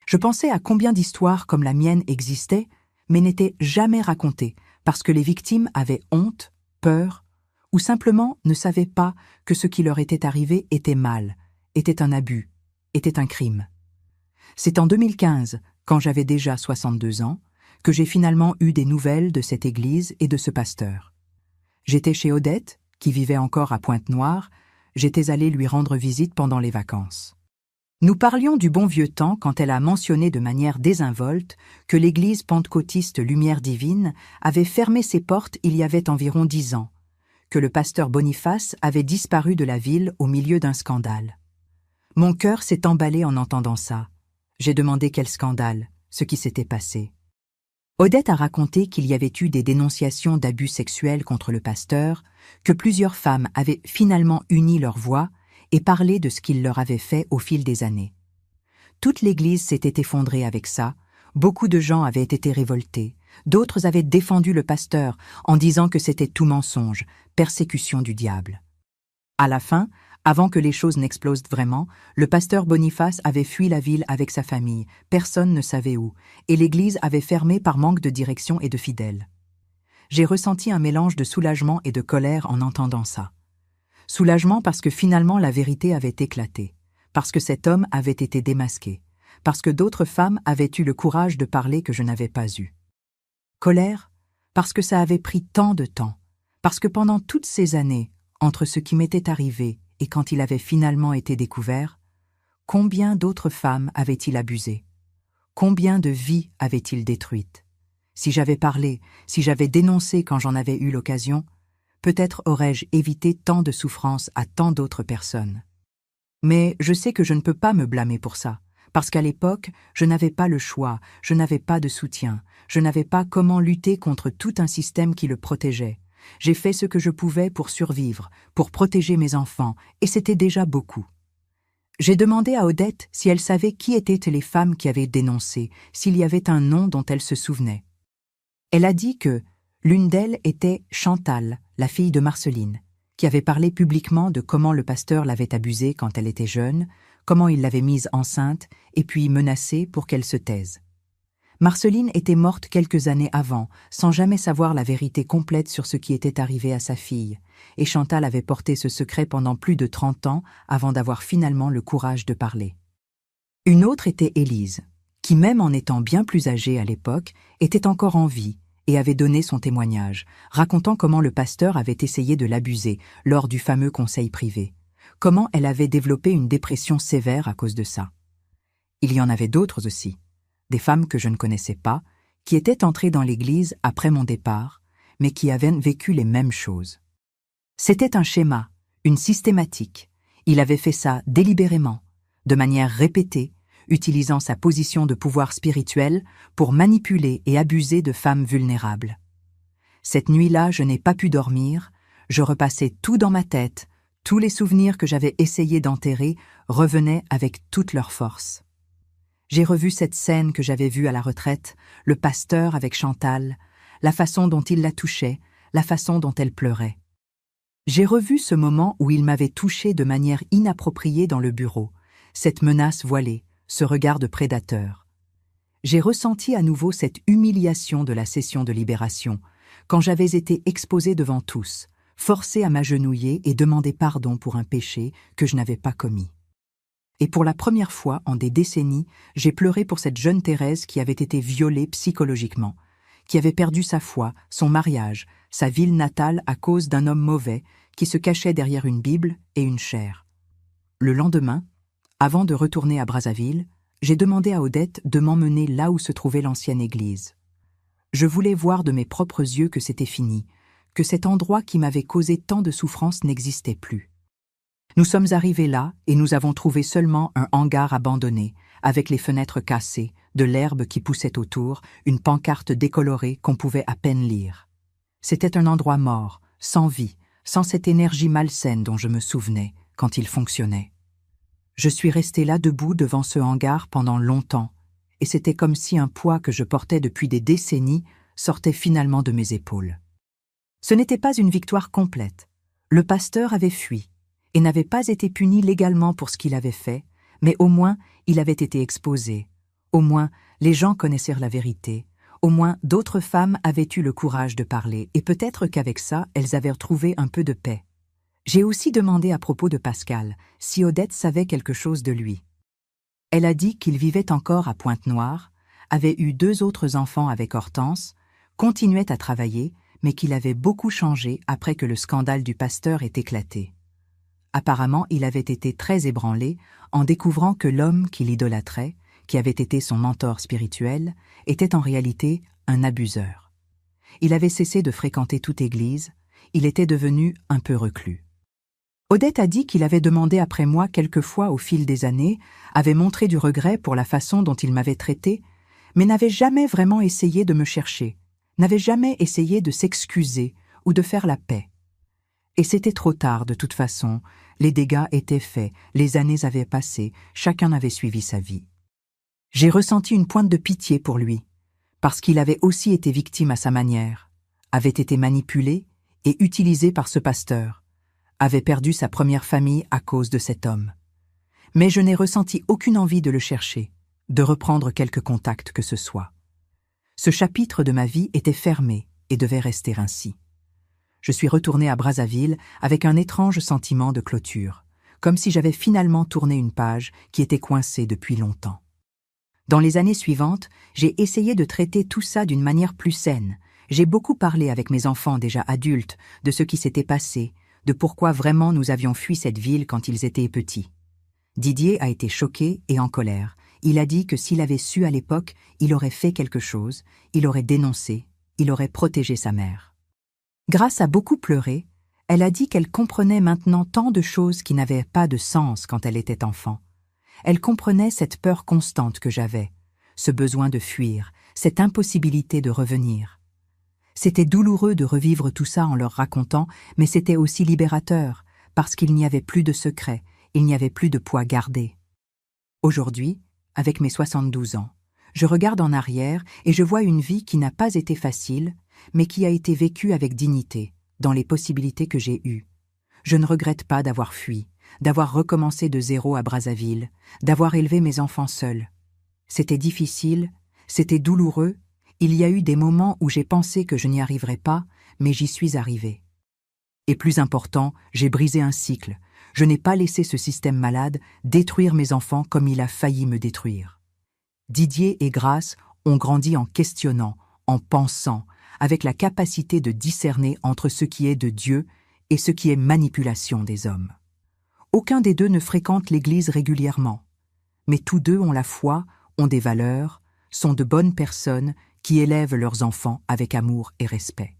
Je pensais à combien d'histoires comme la mienne existaient, mais n'étaient jamais racontées, parce que les victimes avaient honte, peur, ou simplement ne savaient pas que ce qui leur était arrivé était mal, était un abus, était un crime. C'est en 2015, quand j'avais déjà 62 ans, que j'ai finalement eu des nouvelles de cette église et de ce pasteur. J'étais chez Odette, qui vivait encore à Pointe-Noire, j'étais allée lui rendre visite pendant les vacances. Nous parlions du bon vieux temps quand elle a mentionné de manière désinvolte que l'église pentecôtiste Lumière Divine avait fermé ses portes il y avait environ 10 ans, que le pasteur Boniface avait disparu de la ville au milieu d'un scandale. Mon cœur s'est emballé en entendant ça. J'ai demandé quel scandale, ce qui s'était passé. Odette a raconté qu'il y avait eu des dénonciations d'abus sexuels contre le pasteur, que plusieurs femmes avaient finalement uni leurs voix et parlé de ce qu'il leur avait fait au fil des années. Toute l'Église s'était effondrée avec ça, beaucoup de gens avaient été révoltés, d'autres avaient défendu le pasteur en disant que c'était tout mensonge, persécution du diable. À la fin, avant que les choses n'explosent vraiment, le pasteur Boniface avait fui la ville avec sa famille, personne ne savait où, et l'Église avait fermé par manque de direction et de fidèles. J'ai ressenti un mélange de soulagement et de colère en entendant ça. Soulagement parce que finalement la vérité avait éclaté, parce que cet homme avait été démasqué, parce que d'autres femmes avaient eu le courage de parler que je n'avais pas eu. Colère, parce que ça avait pris tant de temps, parce que pendant toutes ces années, entre ce qui m'était arrivé et quand il avait finalement été découvert, combien d'autres femmes avait-il abusé? Combien de vies avait-il détruites? Si j'avais parlé, si j'avais dénoncé quand j'en avais eu l'occasion, peut-être aurais-je évité tant de souffrances à tant d'autres personnes. Mais je sais que je ne peux pas me blâmer pour ça, parce qu'à l'époque, je n'avais pas le choix, je n'avais pas de soutien, je n'avais pas comment lutter contre tout un système qui le protégeait. J'ai fait ce que je pouvais pour survivre, pour protéger mes enfants, et c'était déjà beaucoup. J'ai demandé à Odette si elle savait qui étaient les femmes qui avaient dénoncé, s'il y avait un nom dont elle se souvenait. Elle a dit que l'une d'elles était Chantal, la fille de Marceline, qui avait parlé publiquement de comment le pasteur l'avait abusée quand elle était jeune, comment il l'avait mise enceinte et puis menacée pour qu'elle se taise. Marceline était morte quelques années avant, sans jamais savoir la vérité complète sur ce qui était arrivé à sa fille, et Chantal avait porté ce secret pendant plus de 30 ans avant d'avoir finalement le courage de parler. Une autre était Élise, qui même en étant bien plus âgée à l'époque, était encore en vie et avait donné son témoignage, racontant comment le pasteur avait essayé de l'abuser lors du fameux conseil privé, comment elle avait développé une dépression sévère à cause de ça. Il y en avait d'autres aussi, des femmes que je ne connaissais pas, qui étaient entrées dans l'église après mon départ, mais qui avaient vécu les mêmes choses. C'était un schéma, une systématique. Il avait fait ça délibérément, de manière répétée, utilisant sa position de pouvoir spirituel pour manipuler et abuser de femmes vulnérables. Cette nuit-là, je n'ai pas pu dormir, je repassais tout dans ma tête, tous les souvenirs que j'avais essayé d'enterrer revenaient avec toute leur force. J'ai revu cette scène que j'avais vue à la retraite, le pasteur avec Chantal, la façon dont il la touchait, la façon dont elle pleurait. J'ai revu ce moment où il m'avait touchée de manière inappropriée dans le bureau, cette menace voilée, ce regard de prédateur. J'ai ressenti à nouveau cette humiliation de la session de libération, quand j'avais été exposée devant tous, forcée à m'agenouiller et demander pardon pour un péché que je n'avais pas commis. Et pour la première fois en des décennies, j'ai pleuré pour cette jeune Thérèse qui avait été violée psychologiquement, qui avait perdu sa foi, son mariage, sa ville natale à cause d'un homme mauvais qui se cachait derrière une Bible et une chaire. Le lendemain, avant de retourner à Brazzaville, j'ai demandé à Odette de m'emmener là où se trouvait l'ancienne église. Je voulais voir de mes propres yeux que c'était fini, que cet endroit qui m'avait causé tant de souffrance n'existait plus. Nous sommes arrivés là et nous avons trouvé seulement un hangar abandonné, avec les fenêtres cassées, de l'herbe qui poussait autour, une pancarte décolorée qu'on pouvait à peine lire. C'était un endroit mort, sans vie, sans cette énergie malsaine dont je me souvenais quand il fonctionnait. Je suis restée là debout devant ce hangar pendant longtemps, et c'était comme si un poids que je portais depuis des décennies sortait finalement de mes épaules. Ce n'était pas une victoire complète. Le pasteur avait fui, et n'avait pas été puni légalement pour ce qu'il avait fait, mais au moins il avait été exposé. Au moins, les gens connaissaient la vérité. Au moins, d'autres femmes avaient eu le courage de parler, et peut-être qu'avec ça, elles avaient retrouvé un peu de paix. J'ai aussi demandé à propos de Pascal, si Odette savait quelque chose de lui. Elle a dit qu'il vivait encore à Pointe-Noire, avait eu 2 autres enfants avec Hortense, continuait à travailler, mais qu'il avait beaucoup changé après que le scandale du pasteur ait éclaté. Apparemment, il avait été très ébranlé en découvrant que l'homme qu'il idolâtrait, qui avait été son mentor spirituel, était en réalité un abuseur. Il avait cessé de fréquenter toute église, il était devenu un peu reclus. Odette a dit qu'il avait demandé après moi quelquefois au fil des années, avait montré du regret pour la façon dont il m'avait traité, mais n'avait jamais vraiment essayé de me chercher, n'avait jamais essayé de s'excuser ou de faire la paix. Et c'était trop tard de toute façon, les dégâts étaient faits, les années avaient passé, chacun avait suivi sa vie. J'ai ressenti une pointe de pitié pour lui, parce qu'il avait aussi été victime à sa manière, avait été manipulé et utilisé par ce pasteur, avait perdu sa première famille à cause de cet homme. Mais je n'ai ressenti aucune envie de le chercher, de reprendre quelque contact que ce soit. Ce chapitre de ma vie était fermé et devait rester ainsi. Je suis retournée à Brazzaville avec un étrange sentiment de clôture, comme si j'avais finalement tourné une page qui était coincée depuis longtemps. Dans les années suivantes, j'ai essayé de traiter tout ça d'une manière plus saine. J'ai beaucoup parlé avec mes enfants déjà adultes de ce qui s'était passé, de pourquoi vraiment nous avions fui cette ville quand ils étaient petits. Didier a été choqué et en colère. Il a dit que s'il avait su à l'époque, il aurait fait quelque chose, il aurait dénoncé, il aurait protégé sa mère. Grace a beaucoup pleuré. Elle a dit qu'elle comprenait maintenant tant de choses qui n'avaient pas de sens quand elle était enfant. Elle comprenait cette peur constante que j'avais, ce besoin de fuir, cette impossibilité de revenir. C'était douloureux de revivre tout ça en leur racontant, mais c'était aussi libérateur, parce qu'il n'y avait plus de secret, il n'y avait plus de poids gardé. Aujourd'hui, avec mes 72 ans, je regarde en arrière et je vois une vie qui n'a pas été facile, mais qui a été vécue avec dignité, dans les possibilités que j'ai eues. Je ne regrette pas d'avoir fui, d'avoir recommencé de zéro à Brazzaville, d'avoir élevé mes enfants seuls. C'était difficile, c'était douloureux, il y a eu des moments où j'ai pensé que je n'y arriverais pas, mais j'y suis arrivée. Et plus important, j'ai brisé un cycle. Je n'ai pas laissé ce système malade détruire mes enfants comme il a failli me détruire. Didier et Grace ont grandi en questionnant, en pensant, avec la capacité de discerner entre ce qui est de Dieu et ce qui est manipulation des hommes. Aucun des deux ne fréquente l'Église régulièrement, mais tous deux ont la foi, ont des valeurs, sont de bonnes personnes qui élèvent leurs enfants avec amour et respect.